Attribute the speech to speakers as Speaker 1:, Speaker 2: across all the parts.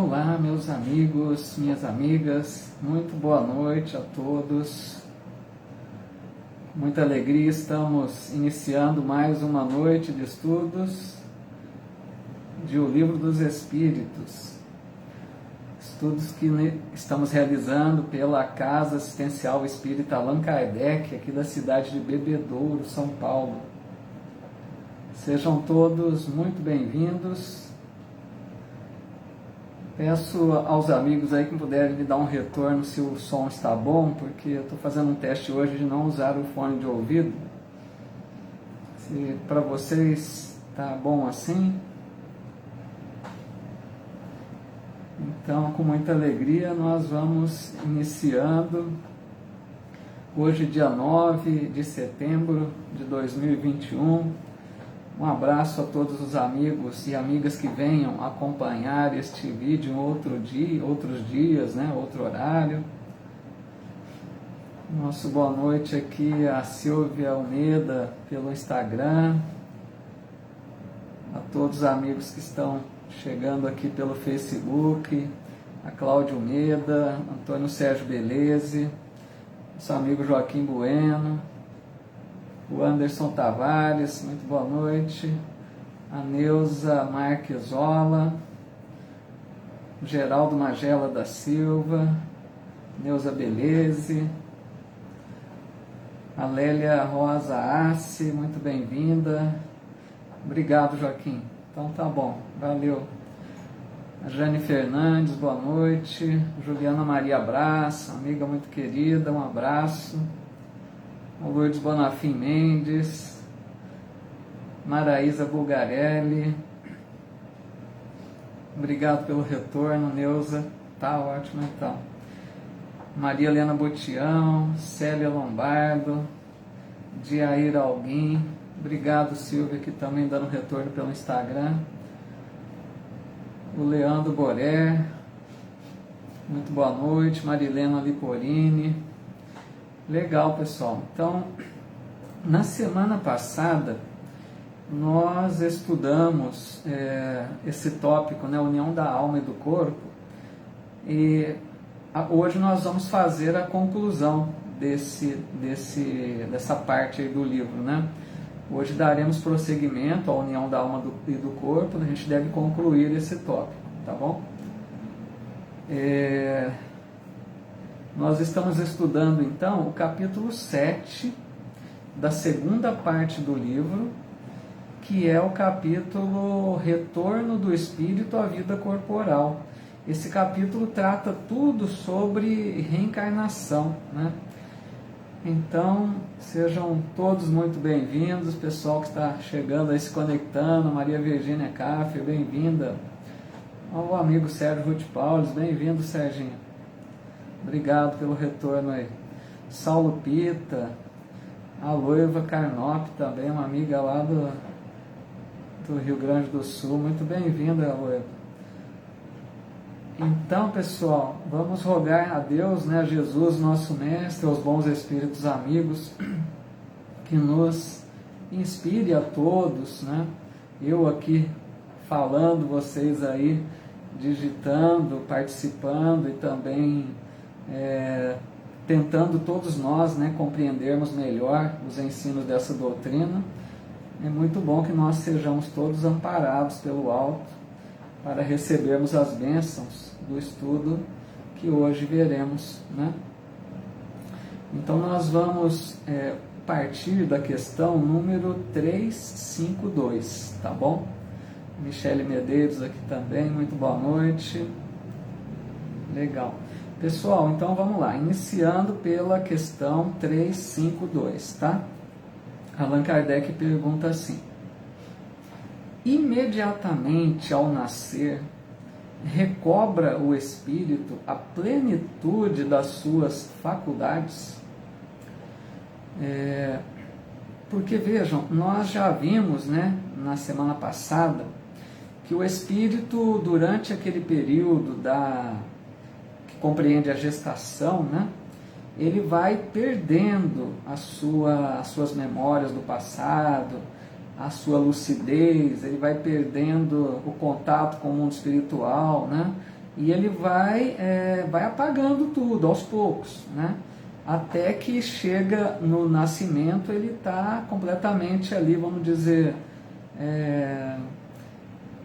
Speaker 1: Olá, meus amigos, minhas amigas, muito boa noite a todos. Muita alegria, estamos iniciando mais uma noite de estudos de O Livro dos Espíritos. Estudos que estamos realizando pela Casa Assistencial Espírita Allan Kardec, aqui da cidade de Bebedouro, São Paulo. Sejam todos muito bem-vindos. Peço aos amigos aí que puderem me dar um retorno se o som está bom, porque eu estou fazendo um teste hoje de não usar o fone de ouvido. Se para vocês está bom assim. Então, com muita alegria, nós vamos iniciando hoje, dia 9 de setembro de 2021. Um abraço a todos os amigos e amigas que venham acompanhar este vídeo em outro dia, outros dias, outro horário. Nosso boa noite aqui a Silvia Almeida pelo Instagram, a todos os amigos que estão chegando aqui pelo Facebook, a Cláudia Almeida, Antônio Sérgio Beleze, nosso amigo Joaquim Bueno, o Anderson Tavares, muito boa noite, a Neuza Marquesola, Geraldo Magela da Silva, Neuza Beleze, a Lélia Rosa Assi, muito bem-vinda, obrigado Joaquim, então tá bom, valeu. A Jane Fernandes, boa noite, Juliana Maria Brás, amiga muito querida, um abraço. O Lourdes Bonafim Mendes, Maraísa Bulgarelli, obrigado pelo retorno, Neuza, tá ótimo então. Maria Helena Botião, Célia Lombardo, Diair Alguim, obrigado Silvia, que também dando retorno pelo Instagram. O Leandro Boré, muito boa noite, Marilena Liporini. Legal, pessoal. Então, na semana passada, nós estudamos esse tópico, União da Alma e do Corpo, e hoje nós vamos fazer a conclusão dessa parte aí do livro, Hoje daremos prosseguimento à União da Alma e do Corpo, a gente deve concluir esse tópico, tá bom? Nós estamos estudando, então, o capítulo 7 da segunda parte do livro, que é o capítulo Retorno do Espírito à Vida Corporal. Esse capítulo trata tudo sobre reencarnação, Então, sejam todos muito bem-vindos, pessoal que está chegando aí, se conectando, Maria Virgínia Caffer, bem-vinda. O amigo Sérgio Ruth Paulos, bem-vindo, Serginho. Obrigado pelo retorno aí. Saulo Pita, a Loiva Carnop também, uma amiga lá do Rio Grande do Sul. Muito bem-vinda, Loiva. Então, pessoal, vamos rogar a Deus, a Jesus, nosso Mestre, aos bons espíritos amigos, que nos inspire a todos, Eu aqui falando, vocês aí digitando, participando e também tentando todos nós compreendermos melhor os ensinos dessa doutrina. É muito bom que nós sejamos todos amparados pelo alto para recebermos as bênçãos do estudo que hoje veremos, Então nós vamos partir da questão número 352, tá bom? Michele Medeiros aqui também, muito boa noite. Legal. Pessoal, então vamos lá, iniciando pela questão 352, tá? Allan Kardec pergunta assim: imediatamente ao nascer, recobra o espírito a plenitude das suas faculdades? Porque vejam, nós já vimos, na semana passada, que o espírito, durante aquele período que compreende a gestação, ele vai perdendo as suas memórias do passado, a sua lucidez, ele vai perdendo o contato com o mundo espiritual, e ele vai apagando tudo aos poucos, né? Até que chega no nascimento, ele está completamente ali, vamos dizer,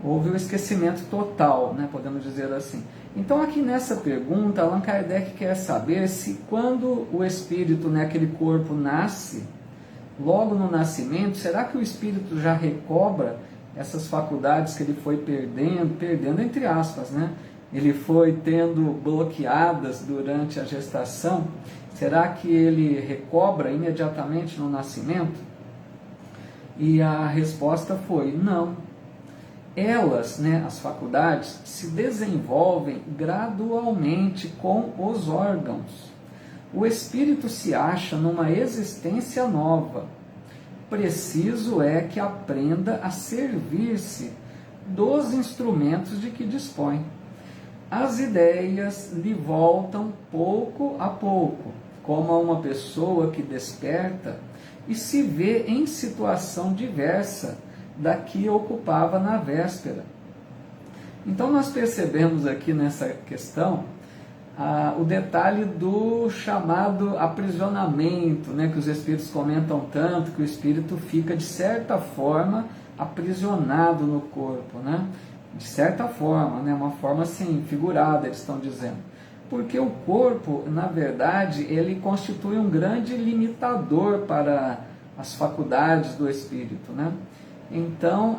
Speaker 1: houve o esquecimento total, né? Podemos dizer assim. Então aqui nessa pergunta, Allan Kardec quer saber se quando o espírito, né, aquele corpo nasce, logo no nascimento, será que o espírito já recobra essas faculdades que ele foi perdendo entre aspas, né? Ele foi tendo bloqueadas durante a gestação? Será que ele recobra imediatamente no nascimento? E a resposta foi não. Elas, né, as faculdades, se desenvolvem gradualmente com os órgãos. O espírito se acha numa existência nova. Preciso é que aprenda a servir-se dos instrumentos de que dispõe. As ideias lhe voltam pouco a pouco, como a uma pessoa que desperta e se vê em situação diversa da que ocupava na véspera. Então nós percebemos aqui nessa questão o detalhe do chamado aprisionamento, né, que os espíritos comentam tanto, que o espírito fica de certa forma aprisionado no corpo, né? De certa forma, né, uma forma assim, figurada, eles estão dizendo. Porque o corpo, na verdade, ele constitui um grande limitador para as faculdades do espírito, né? Então,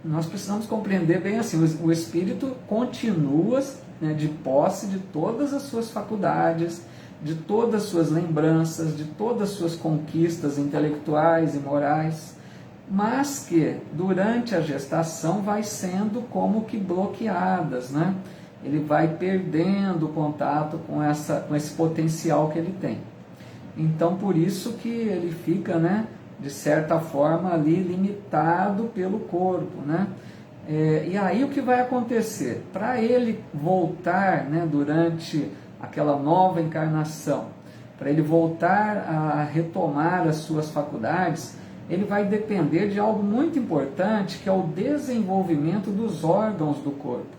Speaker 1: nós precisamos compreender bem assim, o espírito continua, né, de posse de todas as suas faculdades, de todas as suas lembranças, de todas as suas conquistas intelectuais e morais, mas que durante a gestação vai sendo como que bloqueadas, né? Ele vai perdendo o contato com esse potencial que ele tem. Então, por isso que ele fica, né, de certa forma ali limitado pelo corpo, né? E aí o que vai acontecer? Para ele voltar, né, durante aquela nova encarnação, para ele voltar a retomar as suas faculdades, ele vai depender de algo muito importante, que é o desenvolvimento dos órgãos do corpo.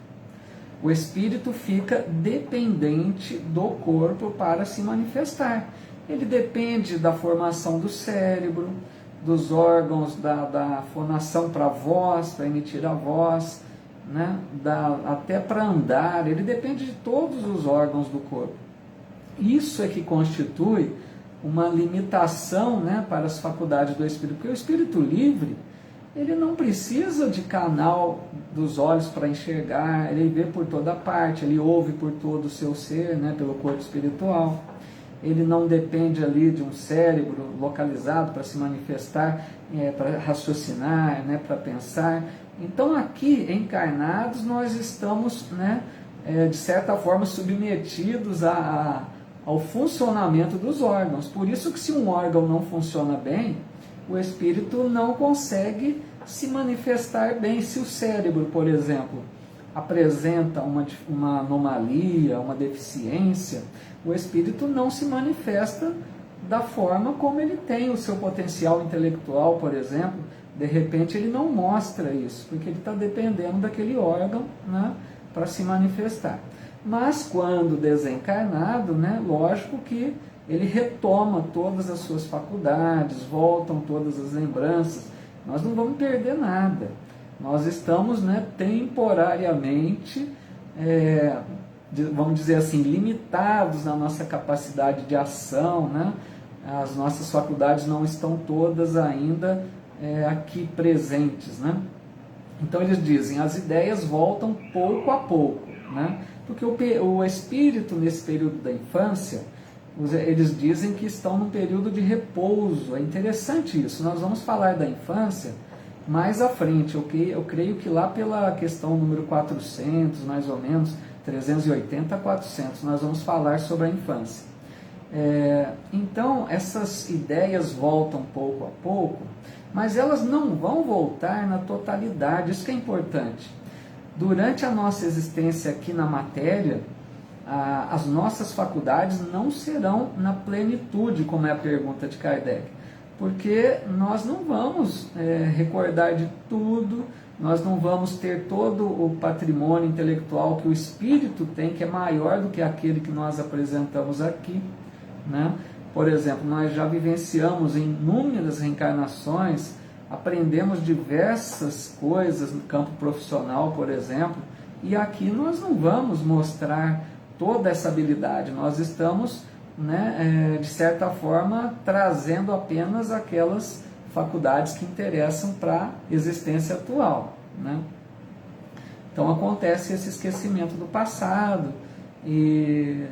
Speaker 1: O espírito fica dependente do corpo para se manifestar. Ele depende da formação do cérebro, dos órgãos, da fonação para a voz, para emitir a voz, né? Até para andar, ele depende de todos os órgãos do corpo. Isso é que constitui uma limitação, né, para as faculdades do espírito, porque o espírito livre, ele não precisa de canal dos olhos para enxergar, ele vê por toda parte, ele ouve por todo o seu ser, né, pelo corpo espiritual. Ele não depende ali de um cérebro localizado para se manifestar, para raciocinar, né, para pensar. Então aqui, encarnados, nós estamos, né, de certa forma submetidos ao funcionamento dos órgãos. Por isso que se um órgão não funciona bem, o espírito não consegue se manifestar bem. Se o cérebro, por exemplo, apresenta uma anomalia, uma deficiência, o espírito não se manifesta da forma como ele tem o seu potencial intelectual, por exemplo. De repente ele não mostra isso, porque ele está dependendo daquele órgão, né, para se manifestar. Mas quando desencarnado, né, lógico que ele retoma todas as suas faculdades, voltam todas as lembranças. Nós não vamos perder nada. Nós estamos, né, temporariamente, vamos dizer assim, limitados na nossa capacidade de ação, né? As nossas faculdades não estão todas ainda aqui presentes, né? Então eles dizem, as ideias voltam pouco a pouco, né? Porque o espírito, nesse período da infância, eles dizem que estão num período de repouso. É interessante isso. Nós vamos falar da infância mais à frente. Eu creio que lá pela questão número 400, mais ou menos, 380 a 400, nós vamos falar sobre a infância. Então, essas ideias voltam pouco a pouco, mas elas não vão voltar na totalidade. Isso que é importante. Durante a nossa existência aqui na matéria, as nossas faculdades não serão na plenitude, como é a pergunta de Kardec, porque nós não vamos recordar de tudo, nós não vamos ter todo o patrimônio intelectual que o espírito tem, que é maior do que aquele que nós apresentamos aqui, né? Por exemplo, nós já vivenciamos em inúmeras reencarnações, aprendemos diversas coisas no campo profissional, por exemplo, e aqui nós não vamos mostrar toda essa habilidade, nós estamos, né, de certa forma, trazendo apenas aquelas faculdades que interessam para a existência atual, né? Então acontece esse esquecimento do passado e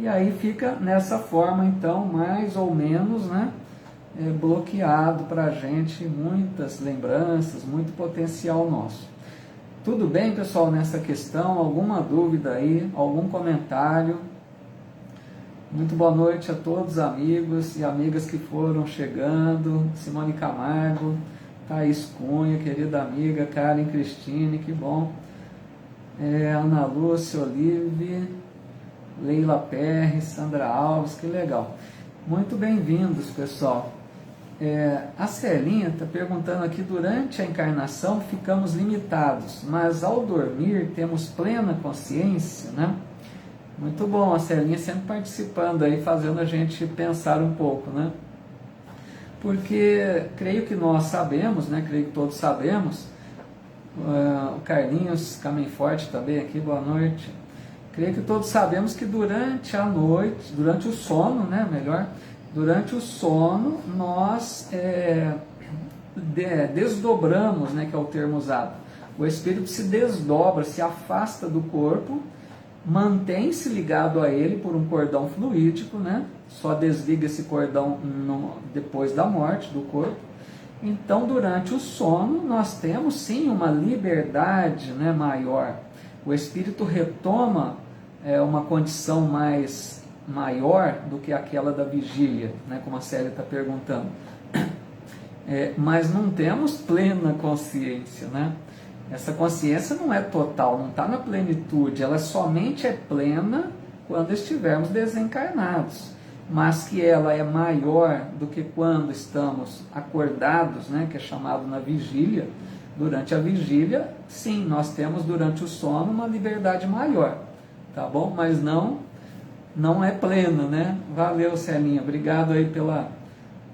Speaker 1: aí fica nessa forma, então, mais ou menos, né, bloqueado para a gente muitas lembranças, muito potencial nosso. Tudo bem, pessoal, nessa questão? Alguma dúvida aí? Algum comentário? Muito boa noite a todos os amigos e amigas que foram chegando. Simone Camargo, Thaís Cunha, querida amiga, Karen Cristine, que bom. Ana Lúcia Olive, Leila Perry, Sandra Alves, que legal. Muito bem-vindos, pessoal. A Celinha está perguntando aqui, durante a encarnação ficamos limitados, mas ao dormir temos plena consciência, né? Muito bom, a Celinha sempre participando aí, fazendo a gente pensar um pouco, né? Porque creio que nós sabemos, né? Creio que todos sabemos, o Carlinhos Camenforte também aqui, boa noite. Creio que todos sabemos que durante a noite, durante o sono, né? Melhor, durante o sono nós desdobramos, né? Que é o termo usado. O espírito se desdobra, se afasta do corpo, mantém-se ligado a ele por um cordão fluídico, né? Só desliga esse cordão depois da morte do corpo. Então, durante o sono, nós temos sim uma liberdade, né, maior. O espírito retoma uma condição maior do que aquela da vigília, né, como a Célia está perguntando. Mas não temos plena consciência, né? Essa consciência não é total, não está na plenitude, ela somente é plena quando estivermos desencarnados, mas que ela é maior do que quando estamos acordados, né, que é chamado na vigília. Durante a vigília, sim, nós temos durante o sono uma liberdade maior, tá bom? Mas não é plena, né? Valeu, Celinha, obrigado aí pela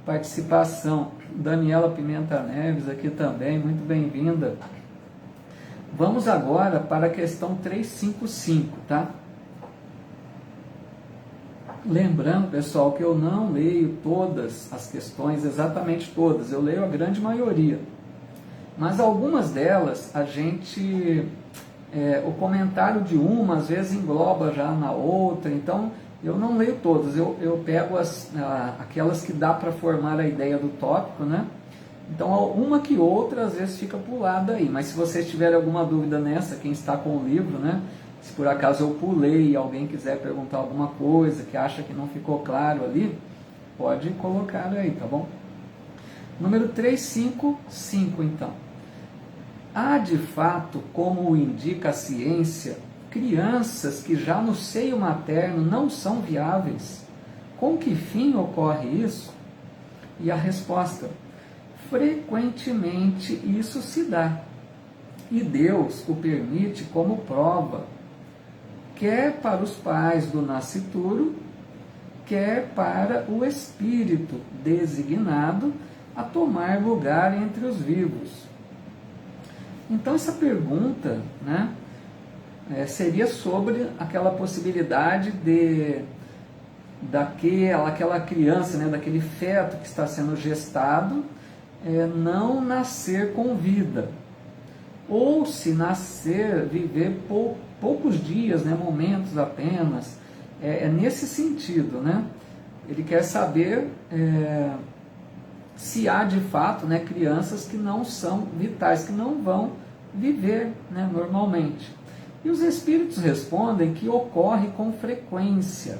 Speaker 1: participação. Daniela Pimenta Neves aqui também, muito bem-vinda. Vamos agora para a questão 355, tá? Lembrando, pessoal, que eu não leio todas as questões, exatamente todas, eu leio a grande maioria. Mas algumas delas, o comentário de uma, às vezes, engloba já na outra, então eu não leio todas, eu pego aquelas que dá para formar a ideia do tópico, né? Então, uma que outra, às vezes, fica pulada aí. Mas se vocês tiverem alguma dúvida nessa, quem está com o livro, né? Se por acaso eu pulei e alguém quiser perguntar alguma coisa que acha que não ficou claro ali, pode colocar aí, tá bom? Número 355, então. Há, de fato, como o indica a ciência, crianças que já no seio materno não são viáveis? Com que fim ocorre isso? E a resposta: frequentemente isso se dá, e Deus o permite como prova, quer para os pais do nascituro, quer para o espírito designado a tomar lugar entre os vivos. Então essa pergunta, né, seria sobre aquela possibilidade daquela criança, né, daquele feto que está sendo gestado, não nascer com vida, ou se nascer, viver poucos dias, né, momentos apenas, nesse sentido, né? Ele quer saber se há de fato, né, crianças que não são vitais, que não vão viver, né, normalmente. E os espíritos respondem que ocorre com frequência.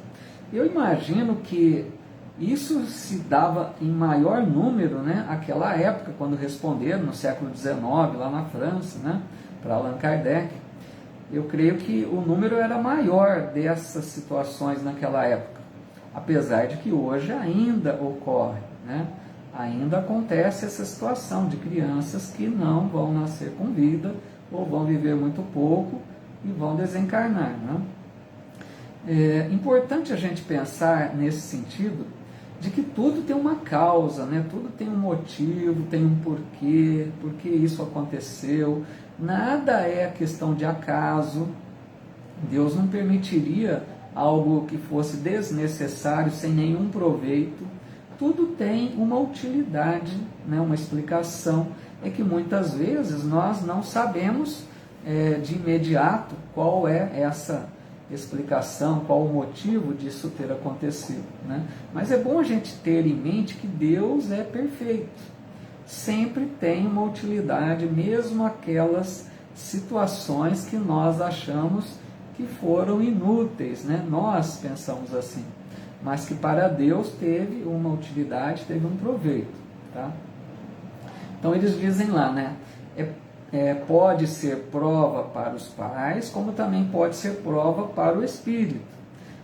Speaker 1: Eu imagino que isso se dava em maior número, né, naquela época, quando responderam, no século XIX, lá na França, né, para Allan Kardec. Eu creio que o número era maior dessas situações naquela época, apesar de que hoje ainda ocorre, né? ainda acontece essa situação de crianças que não vão nascer com vida, ou vão viver muito pouco e vão desencarnar, né? É importante a gente pensar nesse sentido, de que tudo tem uma causa, né? Tudo tem um motivo, tem um porquê, por que isso aconteceu. Nada é questão de acaso. Deus não permitiria algo que fosse desnecessário, sem nenhum proveito. Tudo tem uma utilidade, né? Uma explicação. É que muitas vezes nós não sabemos de imediato qual é essa explicação, qual o motivo disso ter acontecido, né? Mas é bom a gente ter em mente que Deus é perfeito, sempre tem uma utilidade, mesmo aquelas situações que nós achamos que foram inúteis, né? Nós pensamos assim, mas que para Deus teve uma utilidade, teve um proveito, tá? Então eles dizem lá, né? Pode ser prova para os pais, como também pode ser prova para o espírito.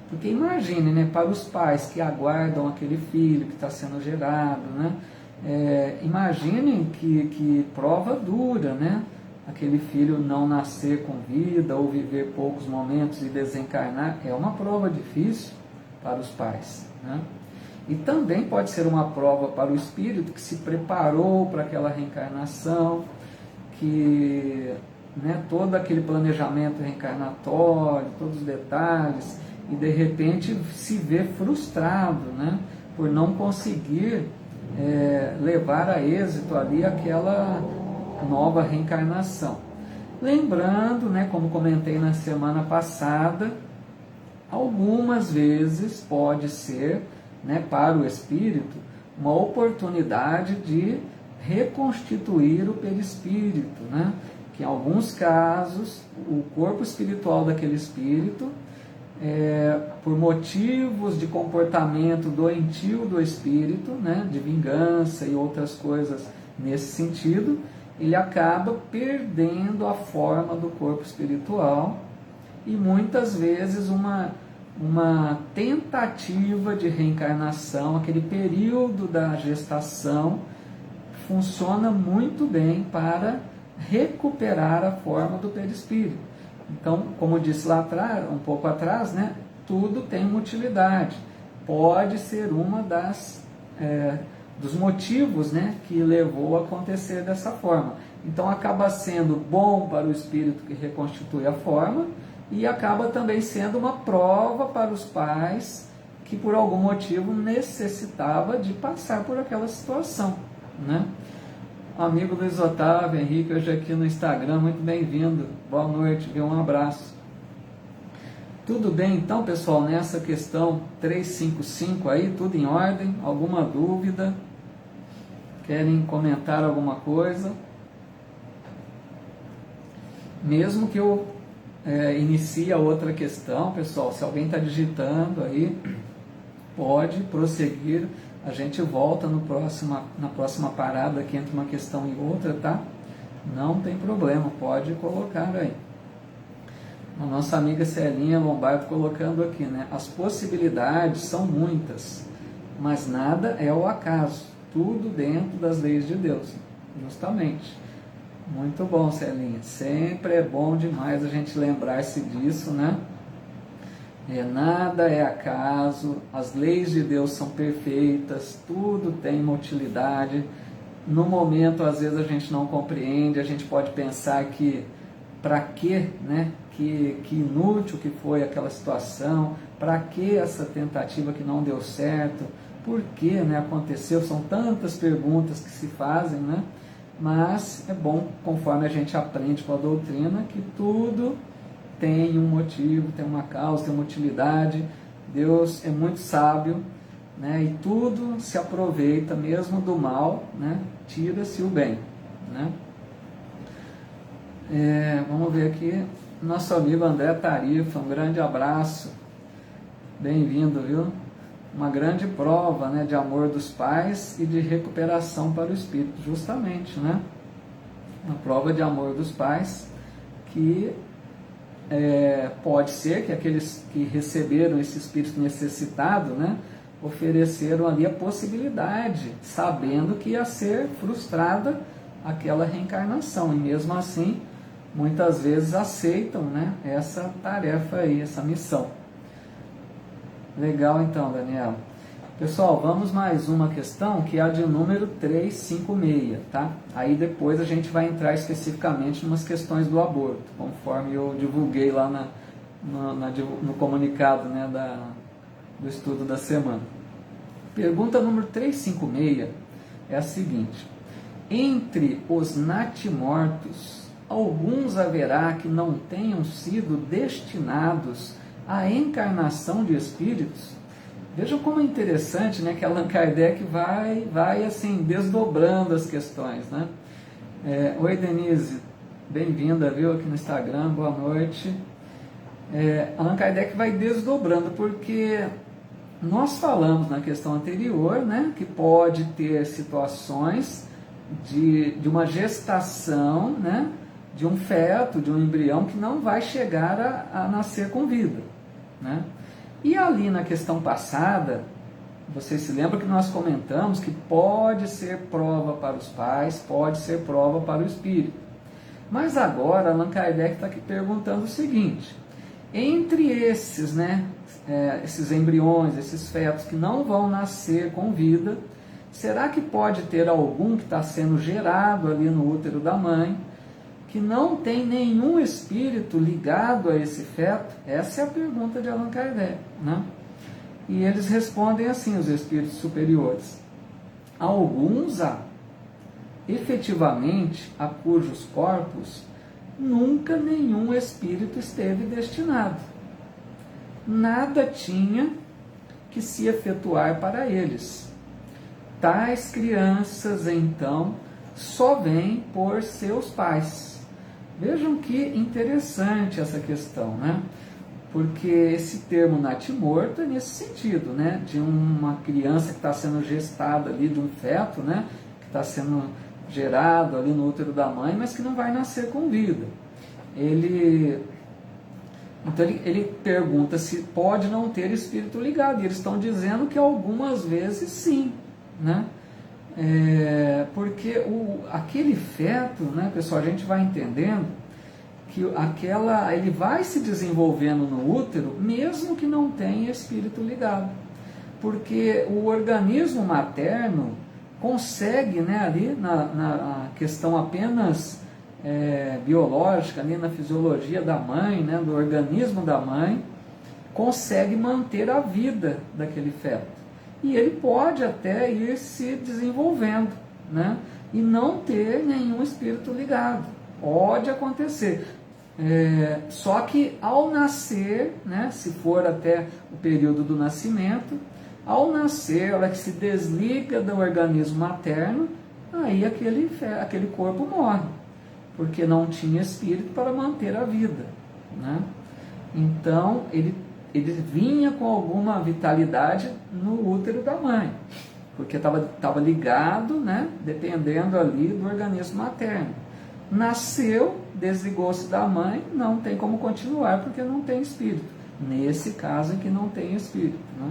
Speaker 1: Porque imagine, né, para os pais que aguardam aquele filho que está sendo gerado, né? Imaginem que prova dura, né? Aquele filho não nascer com vida ou viver poucos momentos e desencarnar, é uma prova difícil para os pais, né? E também pode ser uma prova para o espírito que se preparou para aquela reencarnação, que, né, todo aquele planejamento reencarnatório, todos os detalhes, e de repente se vê frustrado, né, por não conseguir levar a êxito ali aquela nova reencarnação. Lembrando, né, como comentei na semana passada, algumas vezes pode ser, né, para o espírito uma oportunidade de reconstituir o perispírito, né? Que em alguns casos o corpo espiritual daquele espírito, por motivos de comportamento doentio do espírito, né, de vingança e outras coisas nesse sentido, ele acaba perdendo a forma do corpo espiritual, e muitas vezes uma tentativa de reencarnação, aquele período da gestação, funciona muito bem para recuperar a forma do perispírito. Então, como disse lá atrás, um pouco atrás, né, tudo tem uma utilidade. Pode ser uma dos motivos, né, que levou a acontecer dessa forma. Então, acaba sendo bom para o espírito que reconstitui a forma, e acaba também sendo uma prova para os pais que por algum motivo necessitava de passar por aquela situação, né? Amigo Luiz Otávio, Henrique, hoje aqui no Instagram, muito bem-vindo, boa noite, um abraço. Tudo bem então, pessoal, nessa questão 355 aí, tudo em ordem? Alguma dúvida? Querem comentar alguma coisa? Mesmo que eu inicie a outra questão, pessoal, se alguém está digitando aí, pode prosseguir. A gente volta na próxima parada aqui entre uma questão e outra, tá? Não tem problema, pode colocar aí. A nossa amiga Celinha Lombardo colocando aqui, né? As possibilidades são muitas, mas nada é o acaso. Tudo dentro das leis de Deus, justamente. Muito bom, Celinha. Sempre é bom demais a gente lembrar-se disso, né? Nada é acaso, as leis de Deus são perfeitas, tudo tem uma utilidade. No momento, às vezes, a gente não compreende, a gente pode pensar que para quê, né? Que inútil que foi aquela situação, para que essa tentativa que não deu certo, por que, né, aconteceu? São tantas perguntas que se fazem, né? Mas é bom, conforme a gente aprende com a doutrina, que tudo tem um motivo, tem uma causa, tem uma utilidade. Deus é muito sábio, né? E tudo se aproveita, mesmo do mal, né? Tira-se o bem, né? Vamos ver aqui, nosso amigo André Tarifa, um grande abraço, bem-vindo, viu? Uma grande prova, né, de amor dos pais e de recuperação para o espírito, justamente, né? Uma prova de amor dos pais que pode ser que aqueles que receberam esse espírito necessitado, né, ofereceram ali a possibilidade, sabendo que ia ser frustrada aquela reencarnação, e mesmo assim, muitas vezes aceitam, né, essa tarefa aí, essa missão. Legal então, Daniela. Pessoal, vamos mais uma questão, que é a de número 356, tá? Aí depois a gente vai entrar especificamente em umas questões do aborto, conforme eu divulguei lá no comunicado, né, do estudo da semana. Pergunta número 356 é a seguinte: entre os natimortos, alguns haverá que não tenham sido destinados à encarnação de espíritos? Vejam como é interessante, né, que Allan Kardec vai assim, desdobrando as questões, né? Oi, Denise, bem-vinda, viu, aqui no Instagram, boa noite. Allan Kardec vai desdobrando, porque nós falamos na questão anterior, né, que pode ter situações de uma gestação, né, de um feto, de um embrião que não vai chegar a nascer com vida, né? E ali na questão passada, vocês se lembram que nós comentamos que pode ser prova para os pais, pode ser prova para o espírito. Mas agora Allan Kardec está aqui perguntando o seguinte: entre esses, né, esses embriões, esses fetos que não vão nascer com vida, será que pode ter algum que está sendo gerado ali no útero da mãe, que não tem nenhum espírito ligado a esse feto? Essa é a pergunta de Allan Kardec, né? E eles respondem assim, os espíritos superiores: alguns há, efetivamente, a cujos corpos nunca nenhum espírito esteve destinado. Nada tinha que se efetuar para eles. Tais crianças, então, só vêm por seus pais. Vejam que interessante essa questão, né? Porque esse termo natimorto é nesse sentido, né? De uma criança que está sendo gestada ali, de um feto, né? Que está sendo gerado ali no útero da mãe, mas que não vai nascer com vida. Então ele pergunta se pode não ter espírito ligado, e eles estão dizendo que algumas vezes sim, né? Porque aquele feto, né, pessoal, a gente vai entendendo que ele vai se desenvolvendo no útero, mesmo que não tenha espírito ligado, porque o organismo materno consegue, né, ali na questão apenas biológica, ali na fisiologia da mãe, né, do organismo da mãe, consegue manter a vida daquele feto. E ele pode até ir se desenvolvendo, né, e não ter nenhum espírito ligado. Pode acontecer. Só que ao nascer, né, se for até o período do nascimento, ao nascer, ela que se desliga do organismo materno, aí aquele corpo morre, porque não tinha espírito para manter a vida, né? Então, ele vinha com alguma vitalidade no útero da mãe, porque estava ligado, né, dependendo ali do organismo materno. Nasceu, desligou-se da mãe, não tem como continuar, porque não tem espírito. Nesse caso em que não tem espírito, né?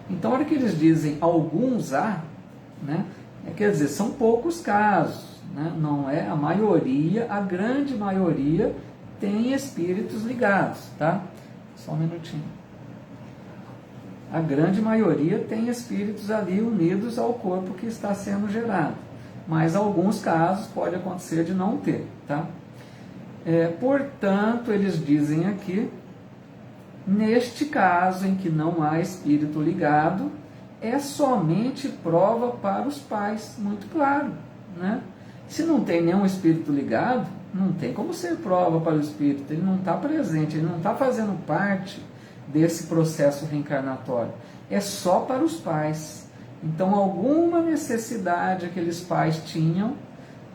Speaker 1: Então, a hora que eles dizem alguns há, né, quer dizer, são poucos casos, né? Não é a maioria, a grande maioria tem espíritos ligados, tá? Só um minutinho. A grande maioria tem espíritos ali unidos ao corpo que está sendo gerado, mas alguns casos pode acontecer de não ter, tá? Portanto, eles dizem aqui: neste caso em que não há espírito ligado, é somente prova para os pais, muito claro, né? Se não tem nenhum espírito ligado, não tem como ser prova para o espírito, ele não está presente, ele não está fazendo parte desse processo reencarnatório, é só para os pais. Então, alguma necessidade aqueles pais tinham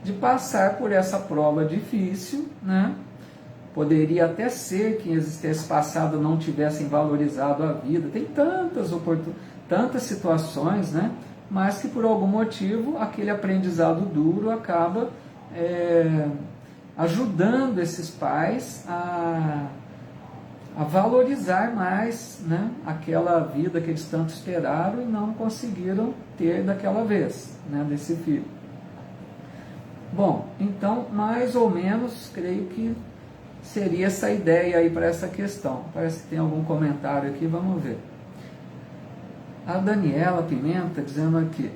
Speaker 1: de passar por essa prova difícil, né? Poderia até ser que em existência passada não tivessem valorizado a vida, tem tantas situações, né? Mas que por algum motivo aquele aprendizado duro acaba ajudando esses pais a valorizar mais, né, aquela vida que eles tanto esperaram e não conseguiram ter daquela vez, né, desse filho. Bom, então, mais ou menos, creio que seria essa ideia aí para essa questão. Parece que tem algum comentário aqui, vamos ver. A Daniela Pimenta dizendo aqui: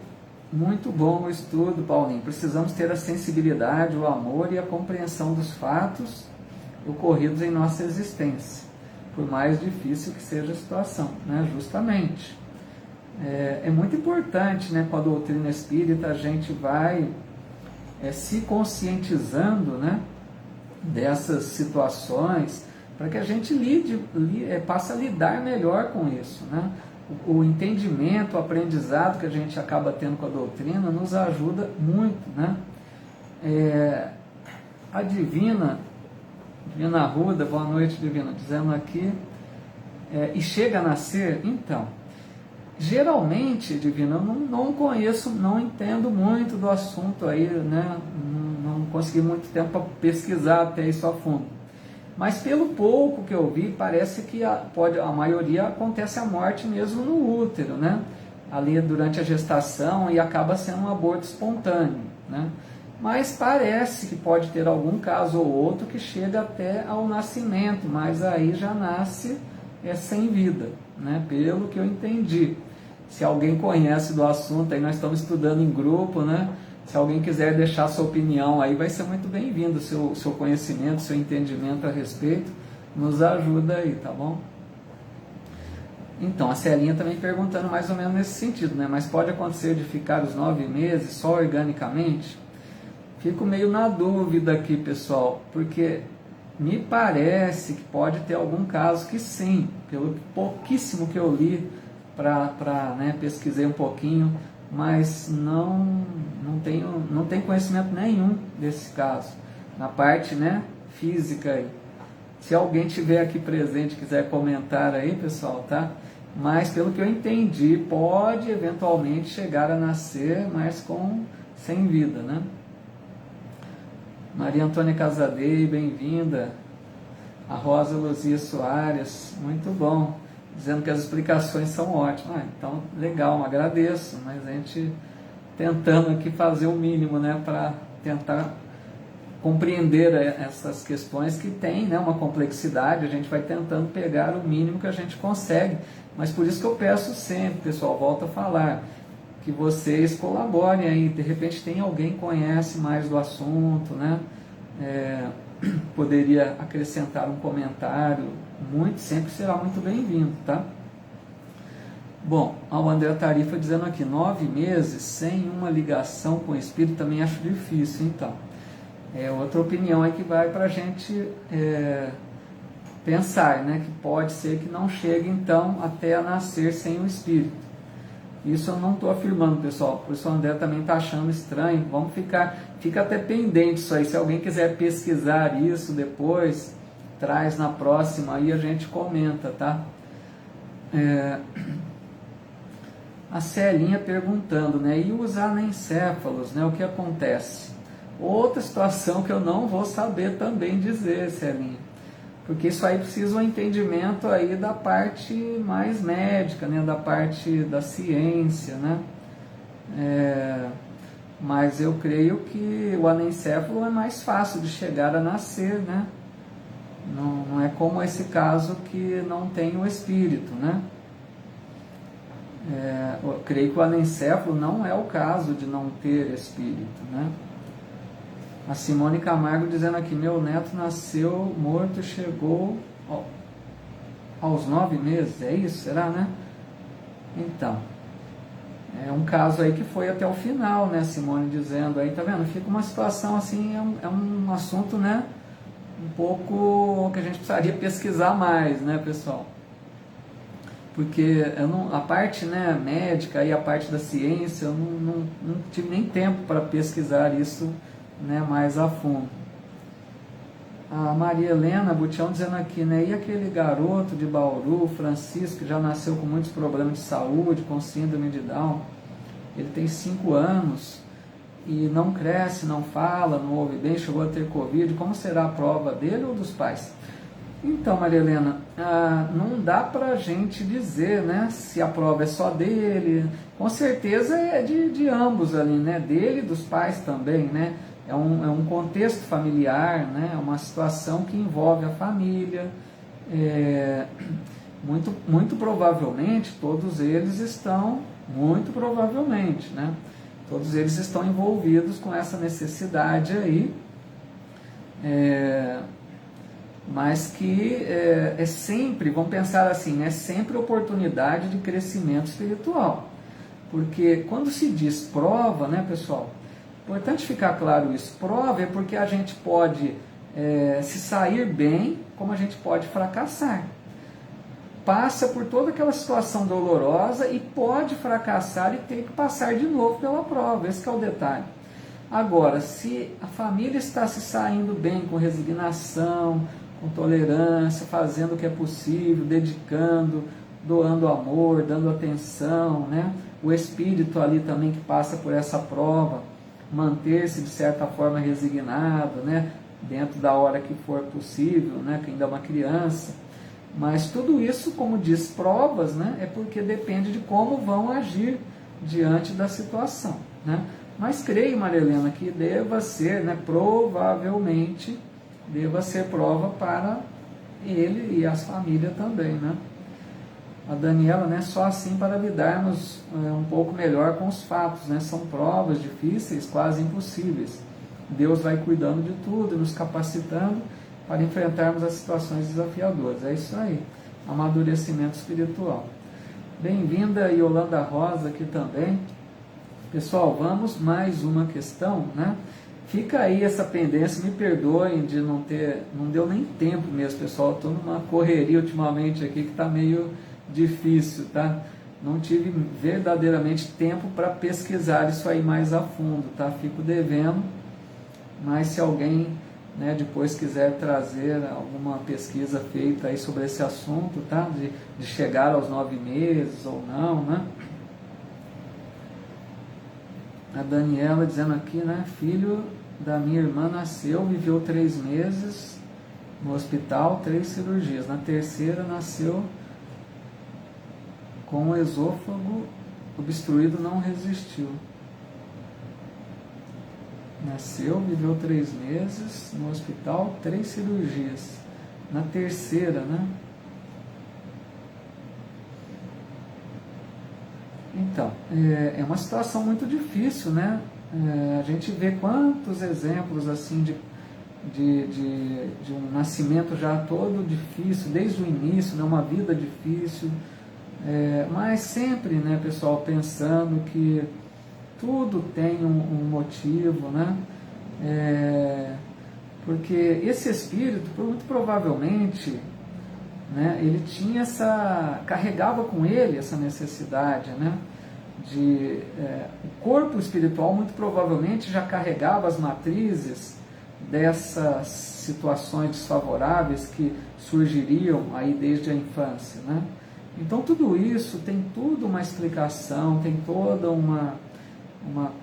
Speaker 1: muito bom o estudo, Paulinho. Precisamos ter a sensibilidade, o amor e a compreensão dos fatos ocorridos em nossa existência, por mais difícil que seja a situação, né? Justamente. É muito importante, né, com a doutrina espírita, a gente vai se conscientizando, né, dessas situações, para que a gente passe a lidar melhor com isso, né? O entendimento, o aprendizado que a gente acaba tendo com a doutrina nos ajuda muito, né? A Divina Arruda, boa noite, Divina, dizendo aqui, e chega a nascer, então, geralmente, Divina, eu não conheço, não entendo muito do assunto aí, né? Não consegui muito tempo para pesquisar até isso a fundo. Mas pelo pouco que eu vi, parece que a maioria acontece a morte mesmo no útero, né? Ali durante a gestação, e acaba sendo um aborto espontâneo, né? Mas parece que pode ter algum caso ou outro que chega até ao nascimento, mas aí já nasce sem vida, né? Pelo que eu entendi. Se alguém conhece do assunto, aí nós estamos estudando em grupo, né? Se alguém quiser deixar sua opinião aí, vai ser muito bem-vindo. Seu conhecimento, seu entendimento a respeito, nos ajuda aí, tá bom? Então, a Celinha também perguntando mais ou menos nesse sentido, né? Mas pode acontecer de ficar os 9 meses só organicamente? Fico meio na dúvida aqui, pessoal, porque me parece que pode ter algum caso que sim, pelo pouquíssimo que eu li, né, pesquisei um pouquinho, mas não tenho conhecimento nenhum desse caso, na parte, né, física aí. Se alguém tiver aqui presente, quiser comentar aí, pessoal, tá? Mas pelo que eu entendi, pode eventualmente chegar a nascer, mas sem vida, né? Maria Antônia Casadei, bem-vinda. A Rosa Luzia Soares, muito bom, dizendo que as explicações são ótimas. Então, legal, agradeço, mas a gente tentando aqui fazer o mínimo, né, para tentar compreender essas questões que tem, né, uma complexidade. A gente vai tentando pegar o mínimo que a gente consegue, mas por isso que eu peço sempre, pessoal, volto a falar, que vocês colaborem aí. De repente tem alguém que conhece mais do assunto, né, poderia acrescentar um comentário, sempre será muito bem-vindo, tá? Bom, o André Tarifa dizendo aqui, 9 meses sem uma ligação com o espírito também acho difícil, então. Outra opinião aí que vai para a gente pensar, né, que pode ser que não chegue então até a nascer sem o espírito. Isso eu não estou afirmando, pessoal, por isso o André também está achando estranho. Fica até pendente isso aí. Se alguém quiser pesquisar isso depois, traz na próxima, aí a gente comenta, tá? A Celinha perguntando, né, e os anencéfalos, né, o que acontece? Outra situação que eu não vou saber também dizer, Celinha, porque isso aí precisa um entendimento aí da parte mais médica, né, da parte da ciência, né? Mas eu creio que o anencéfalo é mais fácil de chegar a nascer, né? Não é como esse caso que não tem o espírito, né? Eu creio que o anencéfalo não é o caso de não ter espírito, né? A Simone Camargo dizendo aqui, meu neto nasceu morto, chegou aos 9 meses, é isso? Será, né? Então, é um caso aí que foi até o final, né, Simone dizendo aí, tá vendo? Fica uma situação assim, é um assunto, né, um pouco que a gente precisaria pesquisar mais, né, pessoal? Porque a parte, né, médica e a parte da ciência, eu não tive nem tempo para pesquisar isso, né, mais a fundo. A Maria Helena Butião dizendo aqui, né, e aquele garoto de Bauru, Francisco, que já nasceu com muitos problemas de saúde, com síndrome de Down, ele tem 5 anos e não cresce, não fala, não ouve bem, chegou a ter Covid, como será a prova dele ou dos pais? Então, Maria Helena, não dá para a gente dizer, né, se a prova é só dele. Com certeza é de ambos ali, né, dele e dos pais também, né. É um contexto familiar, né, é uma situação que envolve a família. Muito provavelmente todos eles estão, muito provavelmente, né, todos eles estão envolvidos com essa necessidade aí. Mas que é sempre, vamos pensar assim, é sempre oportunidade de crescimento espiritual. Porque quando se diz prova, né, pessoal, importante ficar claro isso, prova é porque a gente pode se sair bem, como a gente pode fracassar. Passa por toda aquela situação dolorosa e pode fracassar e ter que passar de novo pela prova, esse é o detalhe. Agora, se a família está se saindo bem com resignação, com tolerância, fazendo o que é possível, dedicando, doando amor, dando atenção, né? O espírito ali também que passa por essa prova, manter-se de certa forma resignado, né? Dentro da hora que for possível, né? Que ainda é uma criança. Mas tudo isso, como diz provas, né? É porque depende de como vão agir diante da situação, né? Mas creio, Maria Helena, que deva ser, né, provavelmente, deva ser prova para ele e as famílias também, né? A Daniela, né, só assim para lidarmos um pouco melhor com os fatos, né? São provas difíceis, quase impossíveis. Deus vai cuidando de tudo e nos capacitando para enfrentarmos as situações desafiadoras. É isso aí, amadurecimento espiritual. Bem-vinda, Yolanda Rosa, aqui também. Pessoal, vamos mais uma questão, né? Fica aí essa pendência, me perdoem de não deu nem tempo mesmo, pessoal. Estou numa correria ultimamente aqui que está meio difícil, tá? Não tive verdadeiramente tempo para pesquisar isso aí mais a fundo, tá? Fico devendo, mas se alguém, né, depois quiser trazer alguma pesquisa feita aí sobre esse assunto, tá? De chegar aos 9 meses ou não, né? A Daniela dizendo aqui, né? Filho da minha irmã nasceu, viveu 3 meses no hospital, 3 cirurgias. Na terceira nasceu com o esôfago obstruído, não resistiu. Nasceu, viveu 3 meses no hospital, 3 cirurgias. Na terceira, né? Então, é uma situação muito difícil, né? A gente vê quantos exemplos assim de um nascimento já todo difícil, desde o início, né? Uma vida difícil, mas sempre, né, pessoal, pensando que tudo tem um motivo, né? Porque esse espírito, muito provavelmente, né, ele tinha carregava com ele essa necessidade, né, o corpo espiritual muito provavelmente já carregava as matrizes dessas situações desfavoráveis que surgiriam aí desde a infância, né? Então tudo isso tem tudo uma explicação, tem toda uma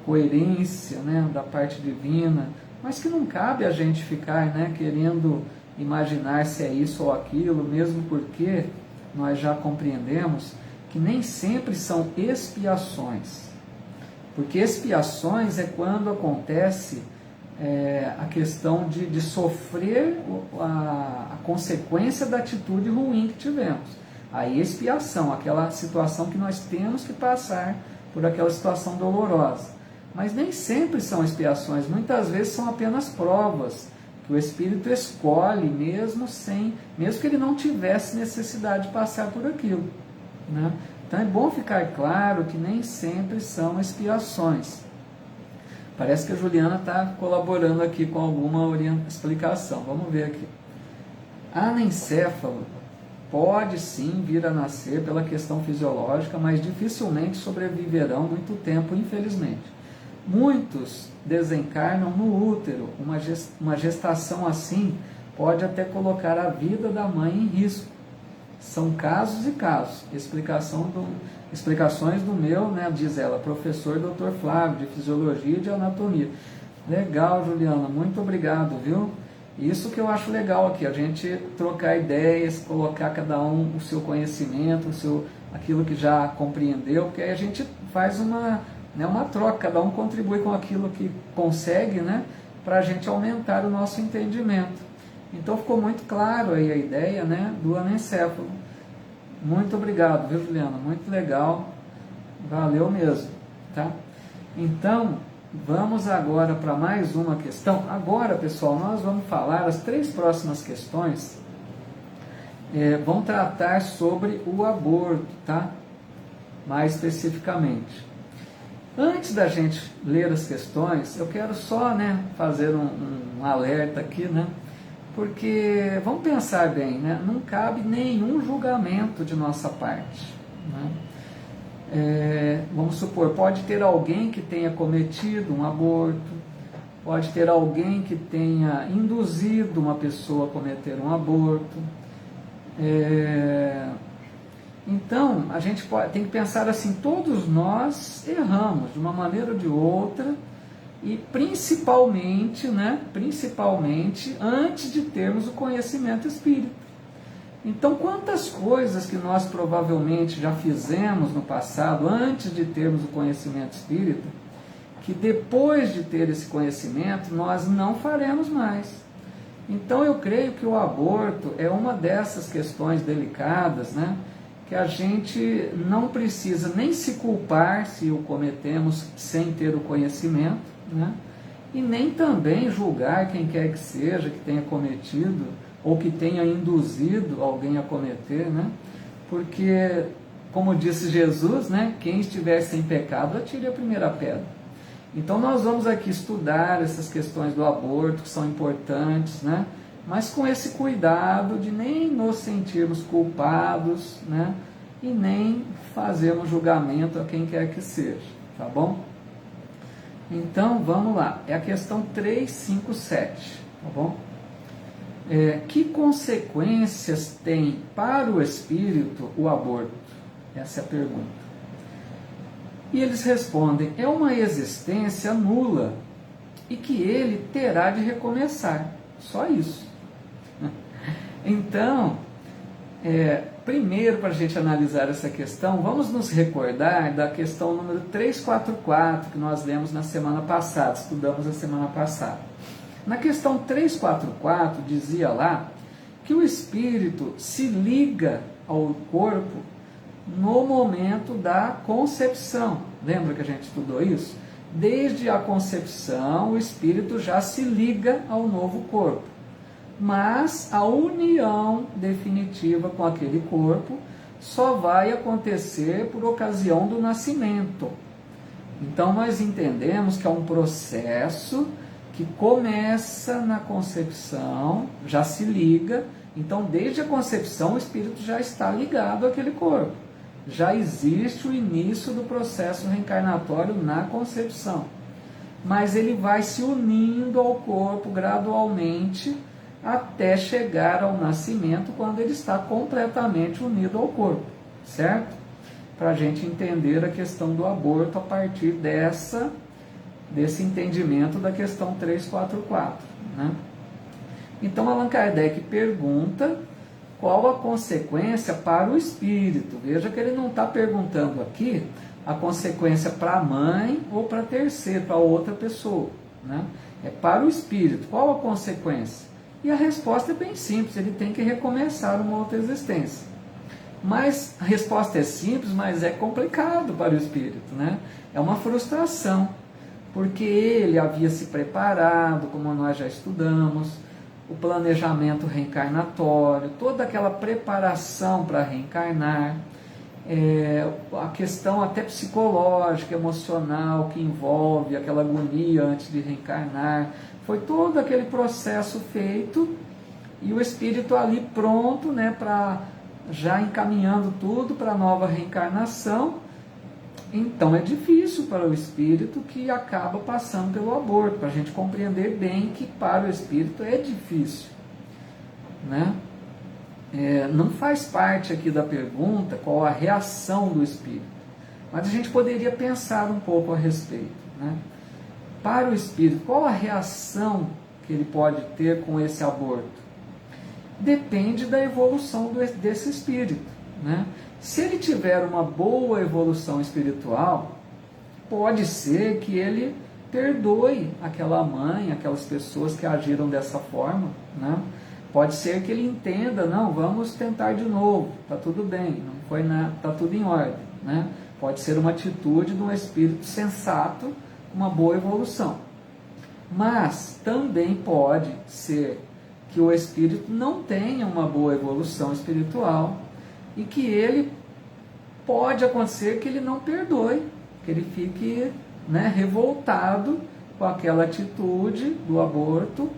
Speaker 1: coerência, né, da parte divina, mas que não cabe a gente ficar, né, querendo imaginar se é isso ou aquilo, mesmo porque nós já compreendemos que nem sempre são expiações. Porque expiações é quando acontece a questão de sofrer a consequência da atitude ruim que tivemos. Aí expiação, aquela situação que nós temos que passar por aquela situação dolorosa. Mas nem sempre são expiações, muitas vezes são apenas provas que o Espírito escolhe mesmo que ele não tivesse necessidade de passar por aquilo, né? Então é bom ficar claro que nem sempre são expiações. Parece que a Juliana está colaborando aqui com alguma explicação. Vamos ver aqui. Anencéfalo pode sim vir a nascer pela questão fisiológica, mas dificilmente sobreviverão muito tempo, infelizmente. Muitos desencarnam no útero. Uma gestação assim pode até colocar a vida da mãe em risco. São casos e casos. Explicações do meu, né, diz ela, professor Dr. Flávio, de Fisiologia e de Anatomia. Legal, Juliana, muito obrigado, viu? Isso que eu acho legal aqui, a gente trocar ideias, colocar cada um o seu conhecimento, aquilo que já compreendeu, porque aí a gente faz uma troca, cada um contribui com aquilo que consegue, né, para a gente aumentar o nosso entendimento. Então ficou muito claro aí a ideia, né, do anencéfalo. Muito obrigado, viu, Juliana? Muito legal, valeu mesmo, tá? Então, vamos agora para mais uma questão. Agora, pessoal, nós vamos falar, as 3 próximas questões vão tratar sobre o aborto, tá? Mais especificamente. Antes da gente ler as questões, eu quero só, né, fazer um alerta aqui, né? Porque, vamos pensar bem, né? Não cabe nenhum julgamento de nossa parte, né? Vamos supor, pode ter alguém que tenha cometido um aborto, pode ter alguém que tenha induzido uma pessoa a cometer um aborto. Então, a gente tem que pensar assim, todos nós erramos de uma maneira ou de outra, e principalmente antes de termos o conhecimento espírita. Então, quantas coisas que nós provavelmente já fizemos no passado, antes de termos o conhecimento espírita, que depois de ter esse conhecimento, nós não faremos mais. Então, eu creio que o aborto é uma dessas questões delicadas, né, que a gente não precisa nem se culpar se o cometemos sem ter o conhecimento, né, e nem também julgar quem quer que seja que tenha cometido ou que tenha induzido alguém a cometer, né? Porque, como disse Jesus, né, quem estiver sem pecado, atire a primeira pedra. Então nós vamos aqui estudar essas questões do aborto, que são importantes, né? Mas com esse cuidado de nem nos sentirmos culpados, né? E nem fazermos julgamento a quem quer que seja, tá bom? Então vamos lá, é a questão 357, tá bom? Que consequências tem para o espírito o aborto? Essa é a pergunta. E eles respondem, é uma existência nula e que ele terá de recomeçar. Só isso. Então, primeiro, para a gente analisar essa questão, vamos nos recordar da questão número 344, que nós lemos na semana passada, estudamos na semana passada. Na questão 344, dizia lá que o espírito se liga ao corpo no momento da concepção. Lembra que a gente estudou isso? Desde a concepção, o espírito já se liga ao novo corpo. Mas a união definitiva com aquele corpo só vai acontecer por ocasião do nascimento. Então nós entendemos que é um processo que começa na concepção, já se liga. Então desde a concepção o espírito já está ligado àquele corpo. Já existe o início do processo reencarnatório na concepção. Mas ele vai se unindo ao corpo gradualmente até chegar ao nascimento, quando ele está completamente unido ao corpo, certo? Para a gente entender a questão do aborto a partir desse entendimento da questão 344, né? Então Allan Kardec pergunta qual a consequência para o espírito. Veja que ele não está perguntando aqui a consequência para a mãe ou para terceiro, para outra pessoa, né? É para o espírito. Qual a consequência? E a resposta é bem simples, ele tem que recomeçar uma outra existência. Mas a resposta é simples, mas é complicado para o espírito, né? É uma frustração, porque ele havia se preparado, como nós já estudamos, o planejamento reencarnatório, toda aquela preparação para reencarnar, a questão até psicológica, emocional que envolve aquela agonia antes de reencarnar, foi todo aquele processo feito e o espírito ali pronto, né, já encaminhando tudo para a nova reencarnação. Então é difícil para o espírito que acaba passando pelo aborto, para a gente compreender bem que para o espírito é difícil, né? Não faz parte aqui da pergunta qual a reação do espírito, mas a gente poderia pensar um pouco a respeito, né? Para o espírito, qual a reação que ele pode ter com esse aborto? Depende da evolução desse espírito, né? Se ele tiver uma boa evolução espiritual, pode ser que ele perdoe aquela mãe, aquelas pessoas que agiram dessa forma, né? Pode ser que ele entenda, não, vamos tentar de novo, está tudo bem, não foi nada, está tudo em ordem, né? Pode ser uma atitude de um espírito sensato, uma boa evolução. Mas também pode ser que o espírito não tenha uma boa evolução espiritual e que ele pode acontecer que ele não perdoe, que ele fique, né, revoltado com aquela atitude do aborto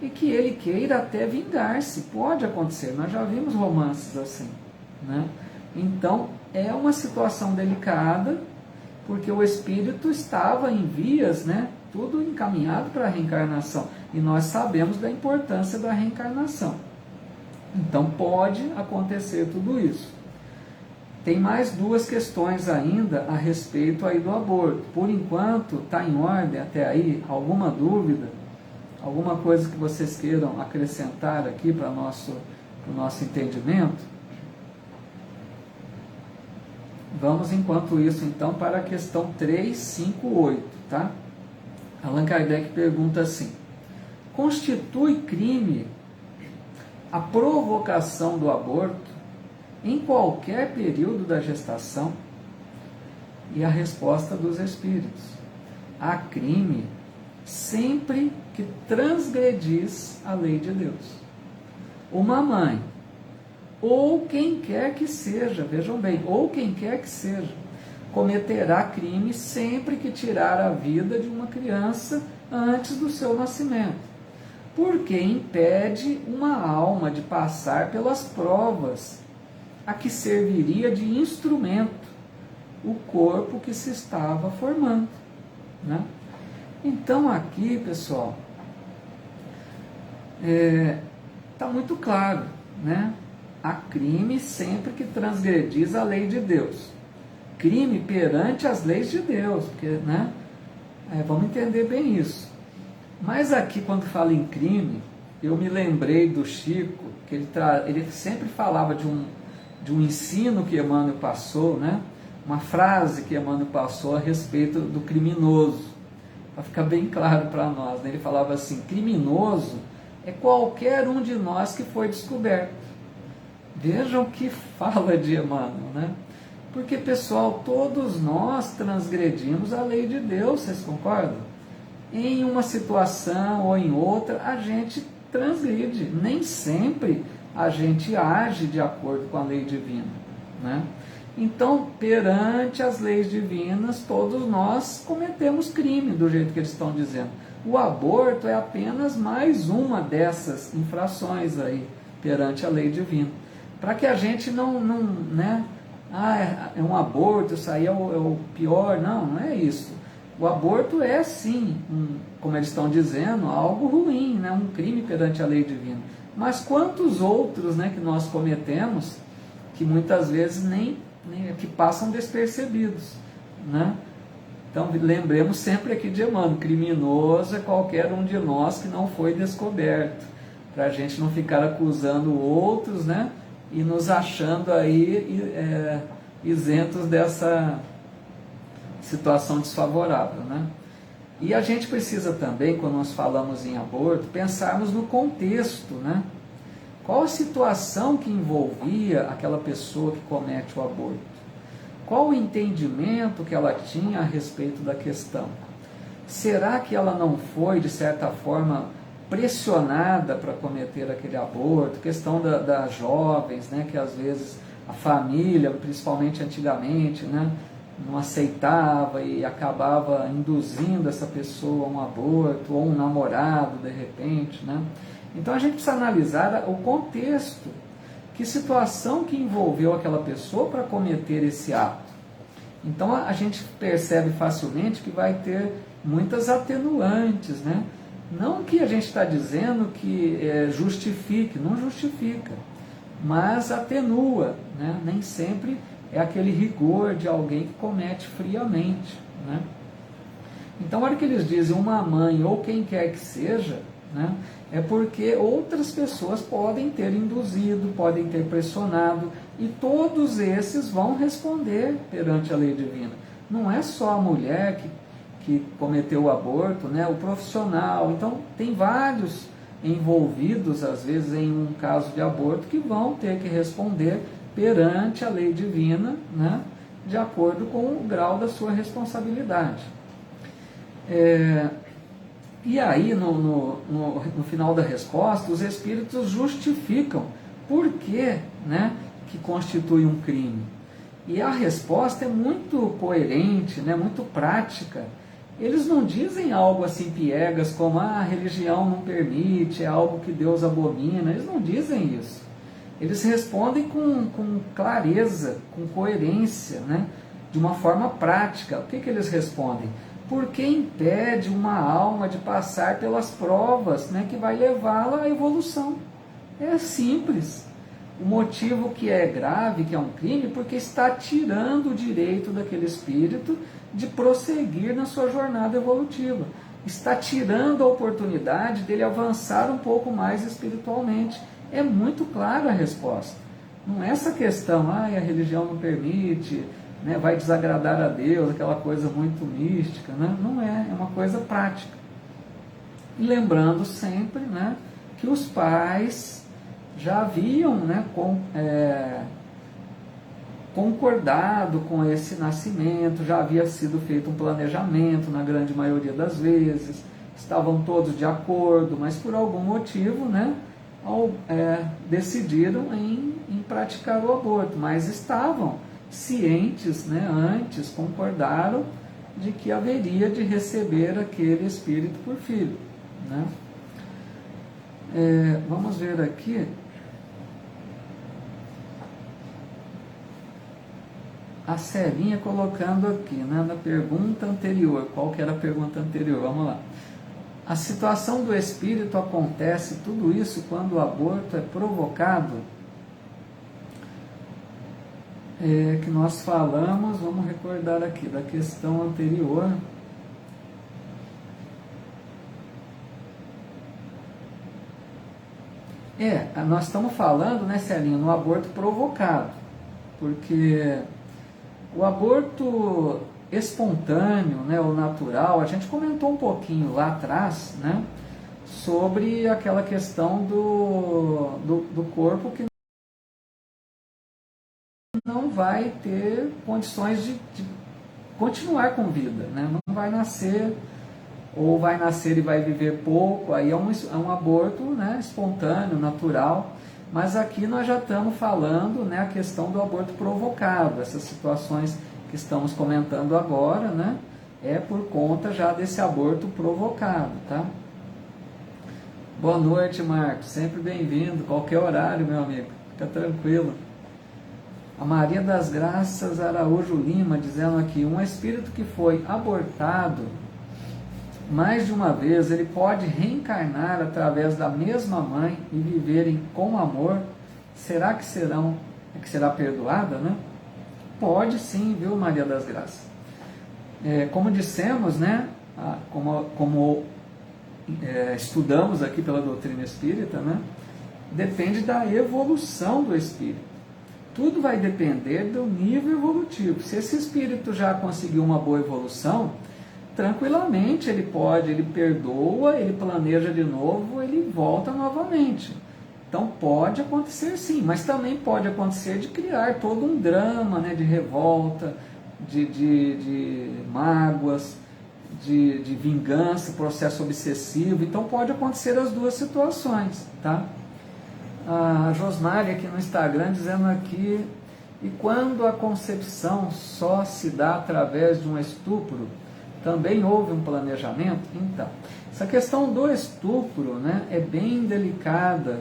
Speaker 1: e que ele queira até vingar-se. Pode acontecer, nós já vimos romances assim, né? Então é uma situação delicada, porque o espírito estava em vias, né, tudo encaminhado para a reencarnação, e nós sabemos da importância da reencarnação. Então pode acontecer tudo isso. Tem mais duas questões ainda a respeito aí do aborto. Por enquanto está em ordem até aí. Alguma dúvida? Alguma coisa que vocês queiram acrescentar aqui para o nosso entendimento? Vamos, enquanto isso, então, para a questão 358, tá? Allan Kardec pergunta assim: constitui crime a provocação do aborto em qualquer período da gestação? E a resposta dos espíritos: há crime sempre que transgredis a lei de Deus. Uma mãe, ou quem quer que seja, vejam bem, ou quem quer que seja, cometerá crime sempre que tirar a vida de uma criança antes do seu nascimento, porque impede uma alma de passar pelas provas a que serviria de instrumento o corpo que se estava formando, né? Então aqui, pessoal, está muito claro, né? Há crime sempre que transgredis a lei de Deus. Crime perante as leis de Deus, porque, né? Vamos entender bem isso. Mas aqui, quando fala em crime, eu me lembrei do Chico, que ele sempre falava de um ensino que Emmanuel passou, né? Uma frase que Emmanuel passou a respeito do criminoso, para ficar bem claro para nós, né? Ele falava assim: criminoso é qualquer um de nós que foi descoberto. Vejam que fala de Emmanuel, né? Porque, pessoal, todos nós transgredimos a lei de Deus, vocês concordam? Em uma situação ou em outra, a gente transgride. Nem sempre a gente age de acordo com a lei divina, né? Então, perante as leis divinas, todos nós cometemos crime, do jeito que eles estão dizendo. O aborto é apenas mais uma dessas infrações aí, perante a lei divina. Para que a gente não, né? É um aborto, isso aí é o pior. Não é isso. O aborto é sim, como eles estão dizendo, algo ruim, né? Um crime perante a lei divina. Mas quantos outros, né, que nós cometemos, que muitas vezes nem que passam despercebidos, né? Então lembremos sempre aqui de Emmanuel: criminoso é qualquer um de nós que não foi descoberto, para a gente não ficar acusando outros, né? E nos achando aí isentos dessa situação desfavorável, né? E a gente precisa também, quando nós falamos em aborto, pensarmos no contexto, né? Qual a situação que envolvia aquela pessoa que comete o aborto? Qual o entendimento que ela tinha a respeito da questão? Será que ela não foi, de certa forma, pressionada para cometer aquele aborto? Questão das jovens, né, que às vezes a família, principalmente antigamente, né, não aceitava e acabava induzindo essa pessoa a um aborto, ou um namorado de repente, né? Então a gente precisa analisar o contexto, que situação que envolveu aquela pessoa para cometer esse ato. Então a gente percebe facilmente que vai ter muitas atenuantes, né? Não que a gente está dizendo que justifique, não justifica, mas atenua, né? Nem sempre é aquele rigor de alguém que comete friamente, né? Então, a hora que eles dizem uma mãe ou quem quer que seja, né? É porque outras pessoas podem ter induzido, podem ter pressionado, e todos esses vão responder perante a lei divina. Não é só a mulher que cometeu o aborto, né? O profissional. Então, tem vários envolvidos, às vezes, em um caso de aborto, que vão ter que responder perante a lei divina, né? De acordo com o grau da sua responsabilidade. E aí, no final da resposta, os espíritos justificam por que, né, que constitui um crime. E a resposta é muito coerente, né, muito prática. Eles não dizem algo assim piegas, como a religião não permite, é algo que Deus abomina. Eles não dizem isso. Eles respondem com clareza, com coerência, né, de uma forma prática. O que eles respondem? Porque impede uma alma de passar pelas provas, né, que vai levá-la à evolução. É simples. O motivo que é grave, que é um crime, porque está tirando o direito daquele espírito de prosseguir na sua jornada evolutiva. Está tirando a oportunidade dele avançar um pouco mais espiritualmente. É muito clara a resposta. Não é essa questão, a religião não permite, né, vai desagradar a Deus, aquela coisa muito mística, né? Não é, é uma coisa prática. E lembrando sempre, né, que os pais já haviam, né, concordado com esse nascimento, já havia sido feito um planejamento na grande maioria das vezes, estavam todos de acordo, mas por algum motivo, né, decidiram em praticar o aborto, mas estavam cientes, né, antes, concordaram de que haveria de receber aquele espírito por filho, né? Vamos ver aqui. A Celinha colocando aqui, né, na pergunta anterior. Qual que era a pergunta anterior? Vamos lá. A situação do espírito acontece, tudo isso, quando o aborto é provocado? Que nós falamos, vamos recordar aqui, da questão anterior. Nós estamos falando, né, Celinha, no aborto provocado, porque o aborto espontâneo, né, o natural, a gente comentou um pouquinho lá atrás, né, sobre aquela questão do corpo que não vai ter condições de continuar com vida, né? Não vai nascer, ou vai nascer e vai viver pouco, aí é um aborto, né, espontâneo, natural. Mas aqui nós já estamos falando, né, a questão do aborto provocado. Essas situações que estamos comentando agora, né, é por conta já desse aborto provocado, tá? Boa noite, Marcos, sempre bem-vindo, qualquer horário, meu amigo, fica tranquilo. A Maria das Graças Araújo Lima, dizendo aqui, um espírito que foi abortado mais de uma vez, ele pode reencarnar através da mesma mãe e viverem com amor? Será que será perdoada, né? Pode sim, viu, Maria das Graças? Como dissemos, né, como estudamos aqui pela doutrina espírita, né, depende da evolução do espírito. Tudo vai depender do nível evolutivo. Se esse espírito já conseguiu uma boa evolução, tranquilamente ele perdoa, ele planeja de novo, ele volta novamente. Então pode acontecer sim, mas também pode acontecer de criar todo um drama, né, de revolta, de mágoas, de vingança, processo obsessivo. Então pode acontecer as duas situações, tá? A Josmari aqui no Instagram dizendo aqui, e quando a concepção só se dá através de um estupro, também houve um planejamento? Então, essa questão do estupro, né, é bem delicada,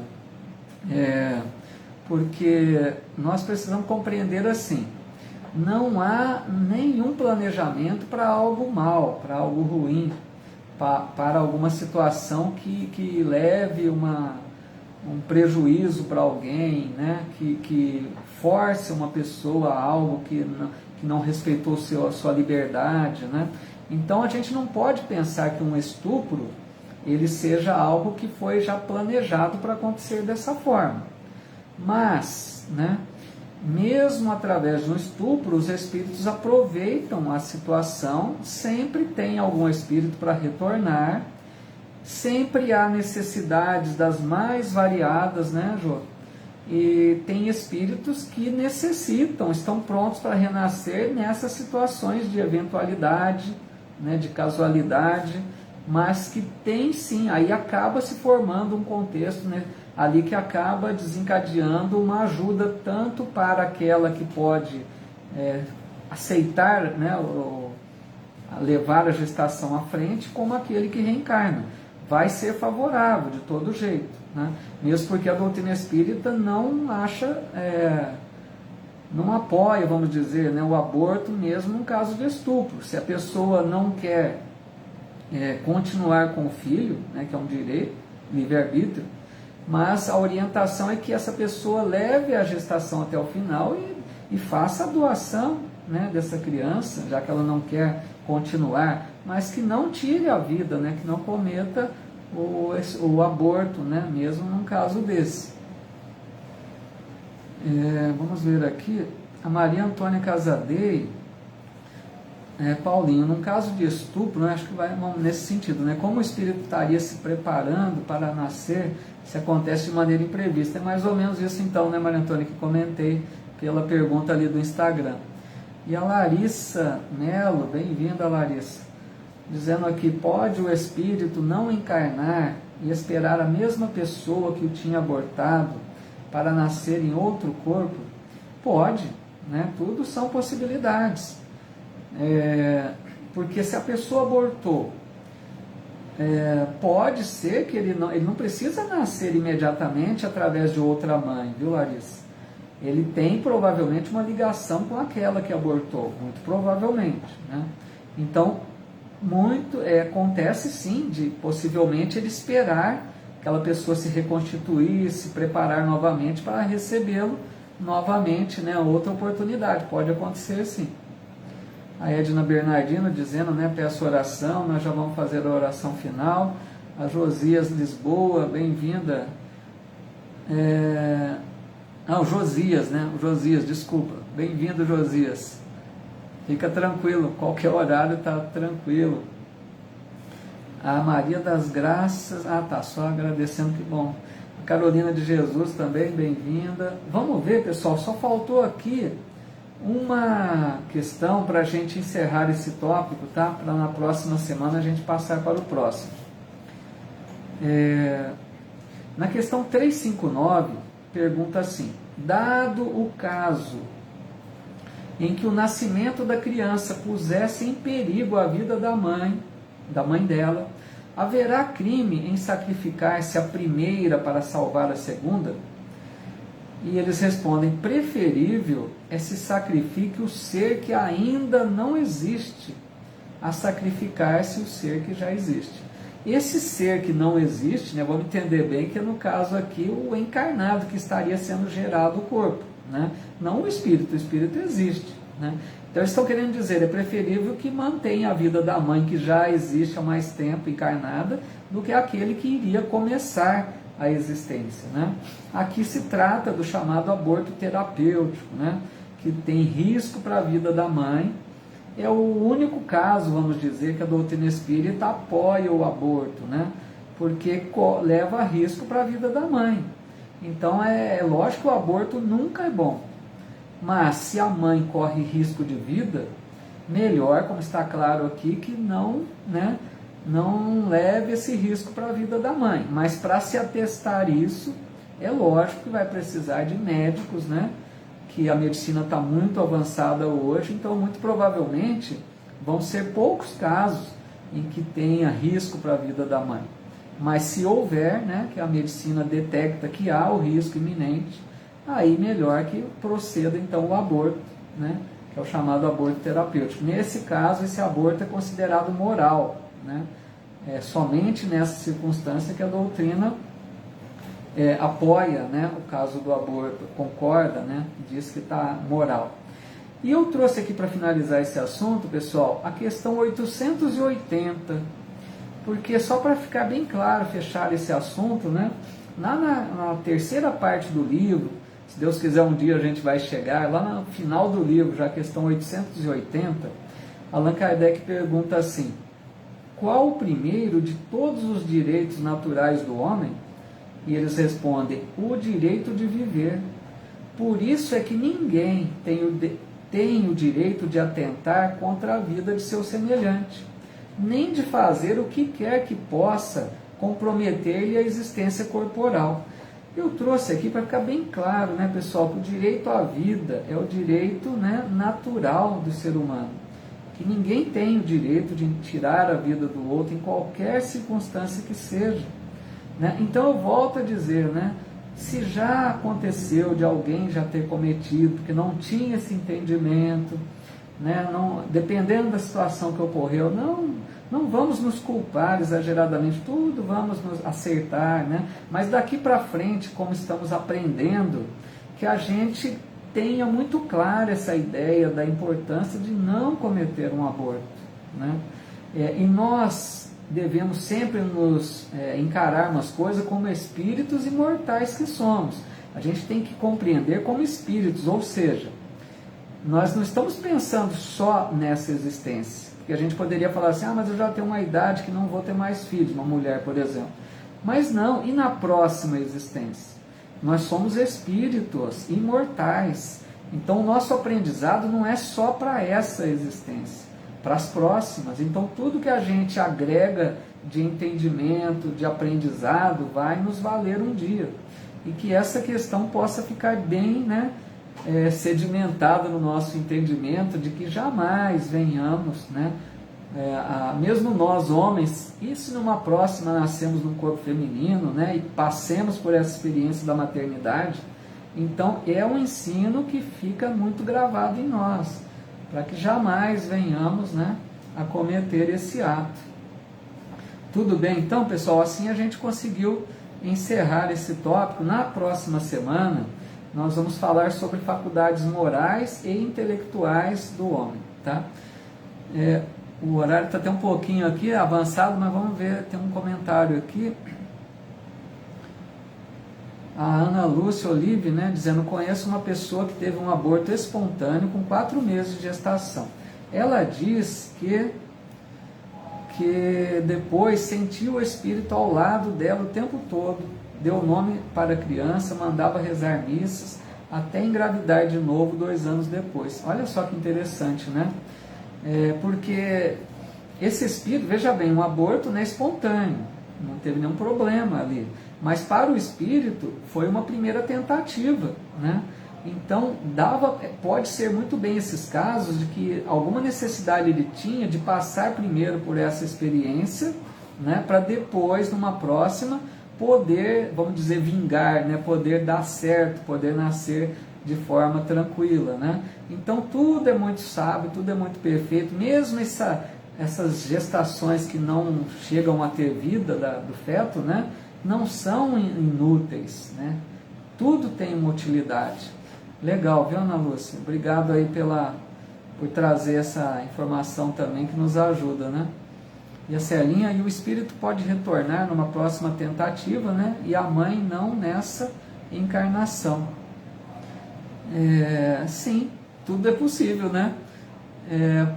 Speaker 1: porque nós precisamos compreender assim, não há nenhum planejamento para algo mal, para algo ruim, para alguma situação que leve um prejuízo para alguém, né, que force uma pessoa a algo que não respeitou sua liberdade, né? Então a gente não pode pensar que um estupro ele seja algo que foi já planejado para acontecer dessa forma. Mas, né, mesmo através de um estupro, os espíritos aproveitam a situação, sempre tem algum espírito para retornar, sempre há necessidades das mais variadas, né, Jô? E tem espíritos que necessitam, estão prontos para renascer nessas situações de eventualidade, né, de casualidade, mas que tem sim, aí acaba se formando um contexto, né, ali que acaba desencadeando uma ajuda tanto para aquela que pode aceitar, né, levar a gestação à frente, como aquele que reencarna. Vai ser favorável de todo jeito, né? Mesmo porque a doutrina espírita não acha, não apoia, vamos dizer, né, o aborto mesmo no caso de estupro. Se a pessoa não quer continuar com o filho, né, que é um direito, livre-arbítrio, mas a orientação é que essa pessoa leve a gestação até o final e faça a doação, né, dessa criança, já que ela não quer continuar, mas que não tire a vida, né, que não cometa o aborto, né, mesmo num caso desse. Vamos ver aqui, a Maria Antônia Casadei, Paulinho, num caso de estupro, né, acho que vai nesse sentido, né, como o espírito estaria se preparando para nascer se acontece de maneira imprevista? É mais ou menos isso então, né, Maria Antônia, que comentei pela pergunta ali do Instagram. E a Larissa Melo, bem-vinda, Larissa, dizendo aqui, pode o espírito não encarnar e esperar a mesma pessoa que o tinha abortado para nascer em outro corpo? Pode, né? Tudo são possibilidades. Porque se a pessoa abortou, pode ser que ele não precisa nascer imediatamente através de outra mãe, viu, Larissa? Ele tem provavelmente uma ligação com aquela que abortou, muito provavelmente, né? Então, acontece sim de possivelmente ele esperar aquela pessoa se reconstituir, se preparar novamente para recebê-lo novamente, né? Outra oportunidade, pode acontecer sim. A Edna Bernardino dizendo, né, peço oração, nós já vamos fazer a oração final. A Josias Lisboa, bem-vinda. O Josias, né? O Josias, desculpa. Bem-vindo, Josias. Fica tranquilo, qualquer horário está tranquilo. A Maria das Graças, só agradecendo, que bom. A Carolina de Jesus também, bem-vinda. Vamos ver, pessoal, só faltou aqui uma questão para a gente encerrar esse tópico, tá? Para na próxima semana a gente passar para o próximo. Na questão 359, pergunta assim: dado o caso em que o nascimento da criança pusesse em perigo a vida da mãe dela, haverá crime em sacrificar-se a primeira para salvar a segunda? E eles respondem: preferível é se sacrifique o ser que ainda não existe, a sacrificar-se o ser que já existe. Esse ser que não existe, né, vamos entender bem que é no caso aqui o encarnado que estaria sendo gerado o corpo, né? Não o espírito existe, né? Então eles estão querendo dizer, é preferível que mantenha a vida da mãe que já existe há mais tempo encarnada, do que aquele que iria começar a existência, né? Aqui se trata do chamado aborto terapêutico, né, que tem risco para a vida da mãe. É o único caso, vamos dizer, que a doutrina espírita apoia o aborto, né, porque leva risco para a vida da mãe. Então é lógico que o aborto nunca é bom, mas se a mãe corre risco de vida, melhor, como está claro aqui, que não leve esse risco para a vida da mãe. Mas para se atestar isso, é lógico que vai precisar de médicos, né? Que a medicina está muito avançada hoje, então muito provavelmente vão ser poucos casos em que tenha risco para a vida da mãe. Mas se houver, né, que a medicina detecta que há o risco iminente, aí melhor que proceda então o aborto, né, que é o chamado aborto terapêutico. Nesse caso, esse aborto é considerado moral, né? É somente nessa circunstância que a doutrina apoia, né, o caso do aborto, concorda, né, diz que está moral. E eu trouxe aqui para finalizar esse assunto, pessoal, a questão 880, porque só para ficar bem claro, fechar esse assunto, né? Lá na terceira parte do livro, se Deus quiser um dia a gente vai chegar, lá no final do livro, já questão 880, Allan Kardec pergunta assim: qual o primeiro de todos os direitos naturais do homem? E eles respondem: o direito de viver. Por isso é que ninguém tem o direito de atentar contra a vida de seu semelhante, nem de fazer o que quer que possa comprometer-lhe a existência corporal. Eu trouxe aqui para ficar bem claro, né, pessoal, que o direito à vida é o direito, né, natural do ser humano, que ninguém tem o direito de tirar a vida do outro em qualquer circunstância que seja, né? Então eu volto a dizer, né, se já aconteceu de alguém já ter cometido, porque não tinha esse entendimento, né, não, dependendo da situação que ocorreu, não vamos nos culpar exageradamente, tudo vamos nos acertar, né? Mas daqui para frente, como estamos aprendendo, que a gente tenha muito clara essa ideia da importância de não cometer um aborto, né? E nós devemos sempre nos encarar umas coisas como espíritos imortais que somos. A gente tem que compreender como espíritos, ou seja, nós não estamos pensando só nessa existência, porque a gente poderia falar assim, mas eu já tenho uma idade que não vou ter mais filhos, uma mulher, por exemplo. Mas não, e na próxima existência? Nós somos espíritos imortais, então o nosso aprendizado não é só para essa existência, para as próximas. Então tudo que a gente agrega de entendimento, de aprendizado, vai nos valer um dia, e que essa questão possa ficar bem, né, sedimentada no nosso entendimento, de que jamais venhamos, né, mesmo nós homens, e se numa próxima nascemos num corpo feminino, né, e passemos por essa experiência da maternidade, então é um ensino que fica muito gravado em nós, para que jamais venhamos, né, a cometer esse ato. Tudo bem? Então, pessoal, assim a gente conseguiu encerrar esse tópico. Na próxima semana nós vamos falar sobre faculdades morais e intelectuais do homem, tá? O horário está até um pouquinho aqui avançado, mas vamos ver, tem um comentário aqui. A Ana Lúcia Olive, né, dizendo: conheço uma pessoa que teve um aborto espontâneo com 4 meses de gestação. Ela diz que depois sentiu o espírito ao lado dela o tempo todo, deu nome para a criança, mandava rezar missas, até engravidar de novo 2 anos depois. Olha só que interessante, né? Porque esse espírito, veja bem, um aborto não é espontâneo, não teve nenhum problema ali, mas para o espírito foi uma primeira tentativa, né? Então pode ser muito bem esses casos de que alguma necessidade ele tinha de passar primeiro por essa experiência, né, para depois, numa próxima, poder, vamos dizer, vingar, né, poder dar certo, poder nascer de forma tranquila, né? Então tudo é muito sábio, tudo é muito perfeito, mesmo essas gestações que não chegam a ter vida do feto, né, não são inúteis, né? Tudo tem uma utilidade. Legal, viu, Ana Lúcia? Obrigado aí por trazer essa informação também, que nos ajuda, né? E a Celinha, e o espírito pode retornar numa próxima tentativa, né? E a mãe não nessa encarnação. Sim, tudo é possível, né?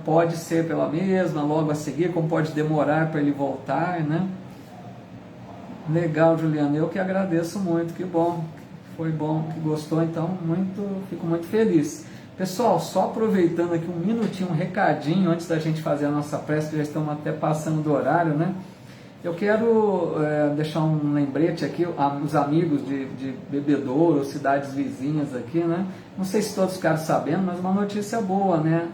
Speaker 1: Pode ser pela mesma, logo a seguir, como pode demorar para ele voltar, né? Legal, Juliana, eu que agradeço muito, que bom, foi bom, que gostou, então fico muito feliz. Pessoal, só aproveitando aqui um minutinho, um recadinho, antes da gente fazer a nossa prece, que já estamos até passando do horário, né? Eu quero deixar um lembrete aqui, os amigos de Bebedouro, cidades vizinhas aqui, né? Não sei se todos ficaram sabendo, mas uma notícia boa, né?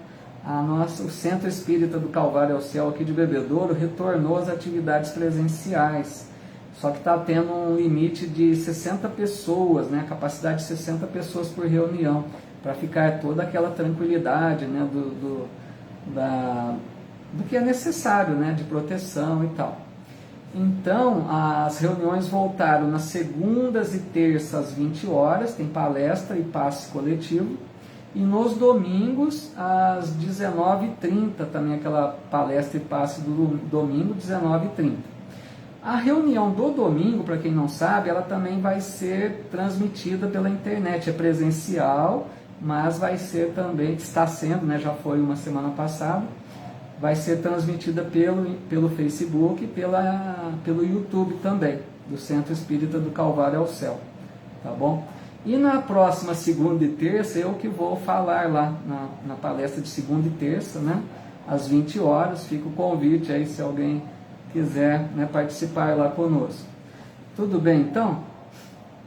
Speaker 1: O Centro Espírita do Calvário ao Céu aqui de Bebedouro retornou às atividades presenciais. Só que está tendo um limite de 60 pessoas, né? Capacidade de 60 pessoas por reunião, para ficar toda aquela tranquilidade, né? do que é necessário, né? De proteção e tal. Então, as reuniões voltaram nas segundas e terças às 20 horas, tem palestra e passe coletivo, E nos domingos, às 19h30, também aquela palestra e passe do domingo, 19h30. A reunião do domingo, para quem não sabe, ela também vai ser transmitida pela internet, é presencial, mas vai ser também, está sendo, né, já foi uma semana passada, vai ser transmitida pelo Facebook e pelo YouTube também, do Centro Espírita do Calvário ao Céu, tá bom? E na próxima segunda e terça, eu que vou falar lá na palestra de segunda e terça, né, às 20 horas, fica o convite aí se alguém quiser, né, participar lá conosco. Tudo bem então?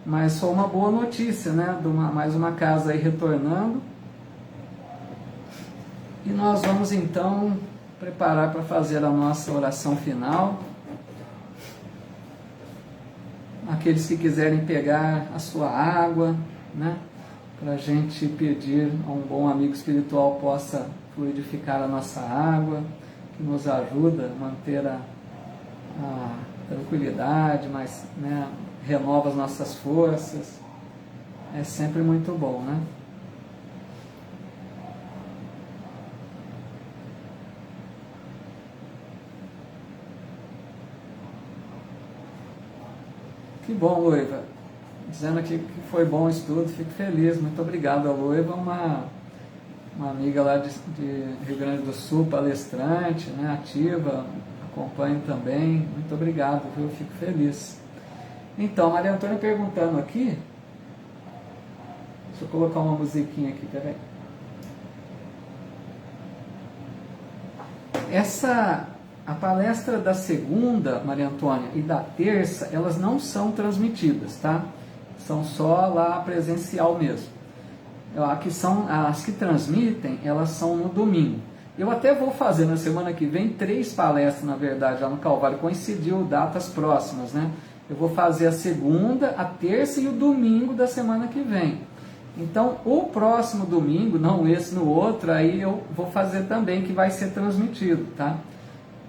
Speaker 1: Mas foi uma boa notícia, né, de mais uma casa aí retornando. E nós vamos então preparar para fazer a nossa oração final. Aqueles que quiserem pegar a sua água, né, para a gente pedir a um bom amigo espiritual possa fluidificar a nossa água, que nos ajuda a manter a tranquilidade, mas, né, renova as nossas forças. É sempre muito bom, né? Que bom, Loiva. Dizendo aqui que foi bom o estudo, fico feliz. Muito obrigado. A Loiva, uma amiga lá de Rio Grande do Sul, palestrante, né, ativa, acompanho também. Muito obrigado, viu? Fico feliz. Então, Maria Antônia perguntando aqui. Deixa eu colocar uma musiquinha aqui, peraí. A palestra da segunda, Maria Antônia, e da terça, elas não são transmitidas, tá? São só lá presencial mesmo. Aqui são as que transmitem, elas são no domingo. Eu até vou fazer na semana que vem 3 palestras, na verdade, lá no Calvário. Coincidiu datas próximas, né? Eu vou fazer a segunda, a terça e o domingo da semana que vem. Então, o próximo domingo, não esse no outro, aí eu vou fazer também, que vai ser transmitido, tá?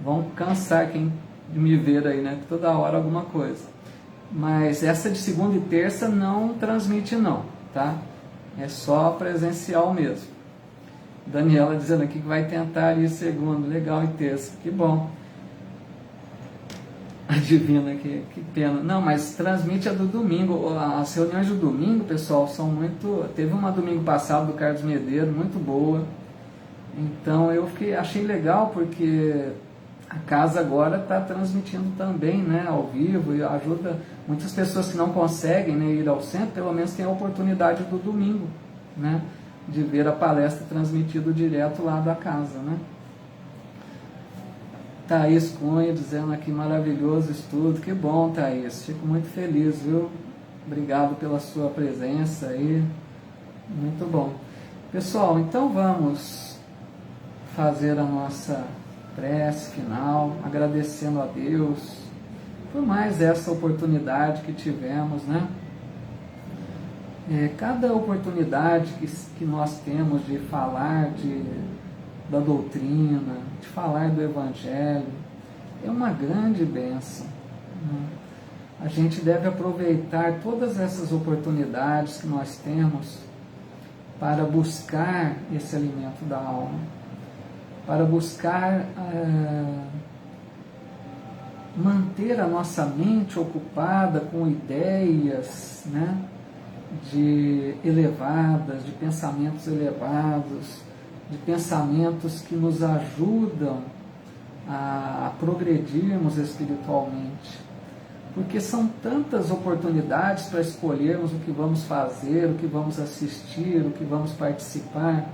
Speaker 1: Vão cansar quem me ver aí, né? Toda hora alguma coisa. Mas essa de segunda e terça não transmite não, tá? É só presencial mesmo. Daniela dizendo aqui que vai tentar ir segunda, legal, e terça, que bom. Adivina, que pena. Não, mas transmite a do domingo. As reuniões do domingo, pessoal, são muito... Teve uma domingo passado do Carlos Medeiros, muito boa. Então eu achei legal porque a casa agora está transmitindo também, né, ao vivo, e ajuda muitas pessoas que não conseguem, né, ir ao centro, pelo menos tem a oportunidade do domingo, né, de ver a palestra transmitida direto lá da casa, né. Thaís Cunha dizendo aqui, maravilhoso estudo, que bom, Thaís, fico muito feliz, viu, obrigado pela sua presença aí, muito bom. Pessoal, então vamos fazer a nossa prece final, agradecendo a Deus por mais essa oportunidade que tivemos, né? Cada oportunidade que nós temos de falar da doutrina, de falar do Evangelho, é uma grande bênção, né? A gente deve aproveitar todas essas oportunidades que nós temos para buscar esse alimento da alma, para buscar manter a nossa mente ocupada com ideias, né, elevadas, de pensamentos elevados, de pensamentos que nos ajudam a progredirmos espiritualmente. Porque são tantas oportunidades para escolhermos o que vamos fazer, o que vamos assistir, o que vamos participar.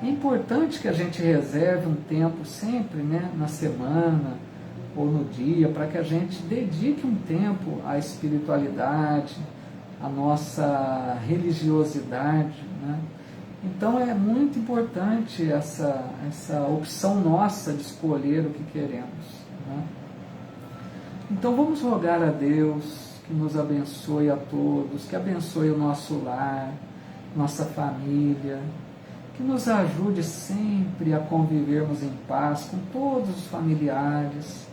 Speaker 1: É importante que a gente reserve um tempo sempre, né, na semana ou no dia, para que a gente dedique um tempo à espiritualidade, à nossa religiosidade, né? Então é muito importante essa opção nossa de escolher o que queremos, né? Então vamos rogar a Deus que nos abençoe a todos, que abençoe o nosso lar, nossa família, que nos ajude sempre a convivermos em paz com todos os familiares,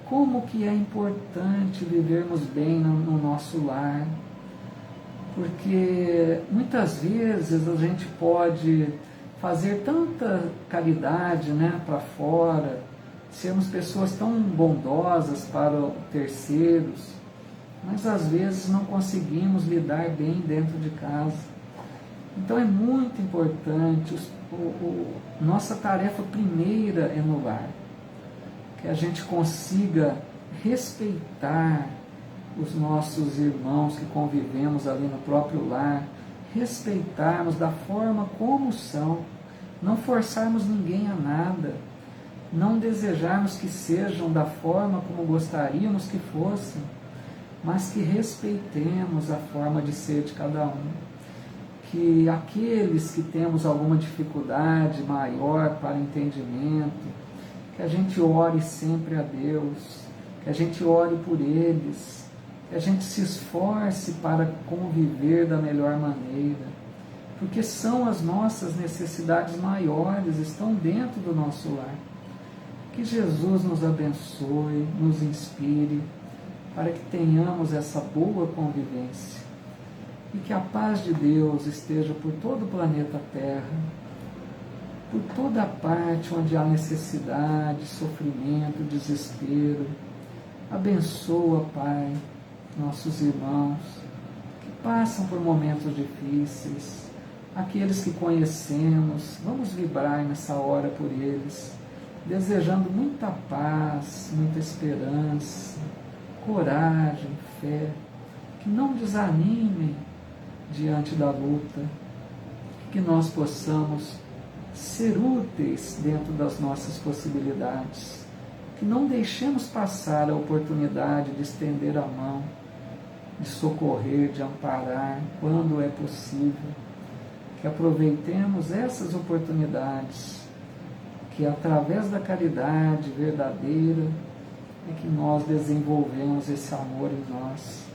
Speaker 1: como que é importante vivermos bem no nosso lar, porque muitas vezes a gente pode fazer tanta caridade, né, para fora, sermos pessoas tão bondosas para terceiros, mas às vezes não conseguimos lidar bem dentro de casa. Então é muito importante, nossa tarefa primeira é no lar, que a gente consiga respeitar os nossos irmãos que convivemos ali no próprio lar, respeitarmos da forma como são, não forçarmos ninguém a nada, não desejarmos que sejam da forma como gostaríamos que fossem, mas que respeitemos a forma de ser de cada um. Que aqueles que temos alguma dificuldade maior para entendimento, que a gente ore sempre a Deus, que a gente ore por eles, que a gente se esforce para conviver da melhor maneira, porque são as nossas necessidades maiores, estão dentro do nosso lar. Que Jesus nos abençoe, nos inspire, para que tenhamos essa boa convivência. E que a paz de Deus esteja por todo o planeta Terra, por toda a parte onde há necessidade, sofrimento, desespero. Abençoa, Pai, nossos irmãos que passam por momentos difíceis, aqueles que conhecemos. Vamos vibrar nessa hora por eles, desejando muita paz, muita esperança, coragem, fé, que não desanimem diante da luta, que nós possamos ser úteis dentro das nossas possibilidades, que não deixemos passar a oportunidade de estender a mão, de socorrer, de amparar, quando é possível, que aproveitemos essas oportunidades, que através da caridade verdadeira é que nós desenvolvemos esse amor em nós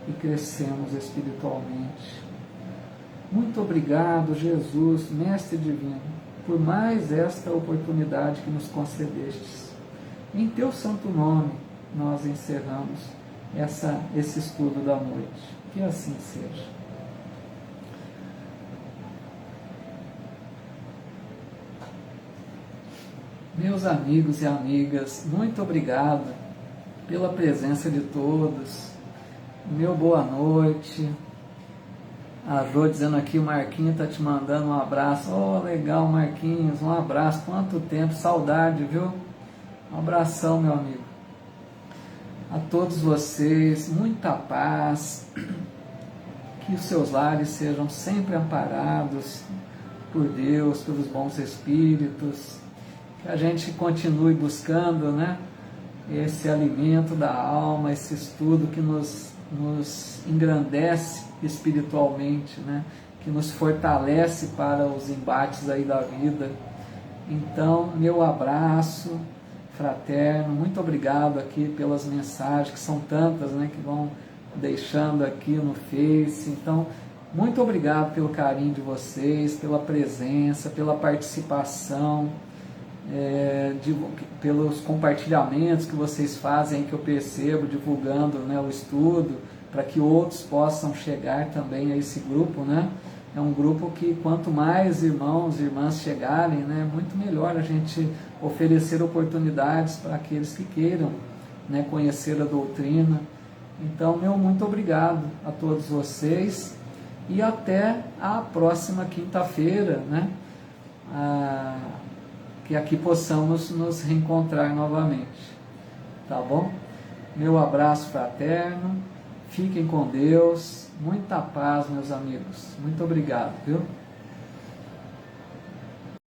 Speaker 1: e crescemos espiritualmente. Muito obrigado, Jesus, Mestre Divino, por mais esta oportunidade que nos concedestes. Em Teu santo nome, nós encerramos esse estudo da noite. Que assim seja. Meus amigos e amigas, muito obrigado pela presença de todos. Meu boa noite. A Rô dizendo aqui, o Marquinhos está te mandando um abraço. Oh, legal, Marquinhos, um abraço. Quanto tempo, saudade, viu? Um abração, meu amigo. A todos vocês, muita paz. Que os seus lares sejam sempre amparados por Deus, pelos bons espíritos. Que a gente continue buscando, né, esse alimento da alma, esse estudo que nos engrandece espiritualmente, né, que nos fortalece para os embates aí da vida. Então, meu abraço fraterno, muito obrigado aqui pelas mensagens, que são tantas, né, que vão deixando aqui no Face. Então, muito obrigado pelo carinho de vocês, pela presença, pela participação, pelos compartilhamentos que vocês fazem, que eu percebo, divulgando, né, o estudo, para que outros possam chegar também a esse grupo, né? É um grupo que quanto mais irmãos e irmãs chegarem, né, muito melhor a gente oferecer oportunidades para aqueles que queiram, né, conhecer a doutrina. Então, meu muito obrigado a todos vocês e até a próxima quinta-feira, né? Que aqui possamos nos reencontrar novamente, tá bom? Meu abraço fraterno, fiquem com Deus, muita paz, meus amigos, muito obrigado, viu?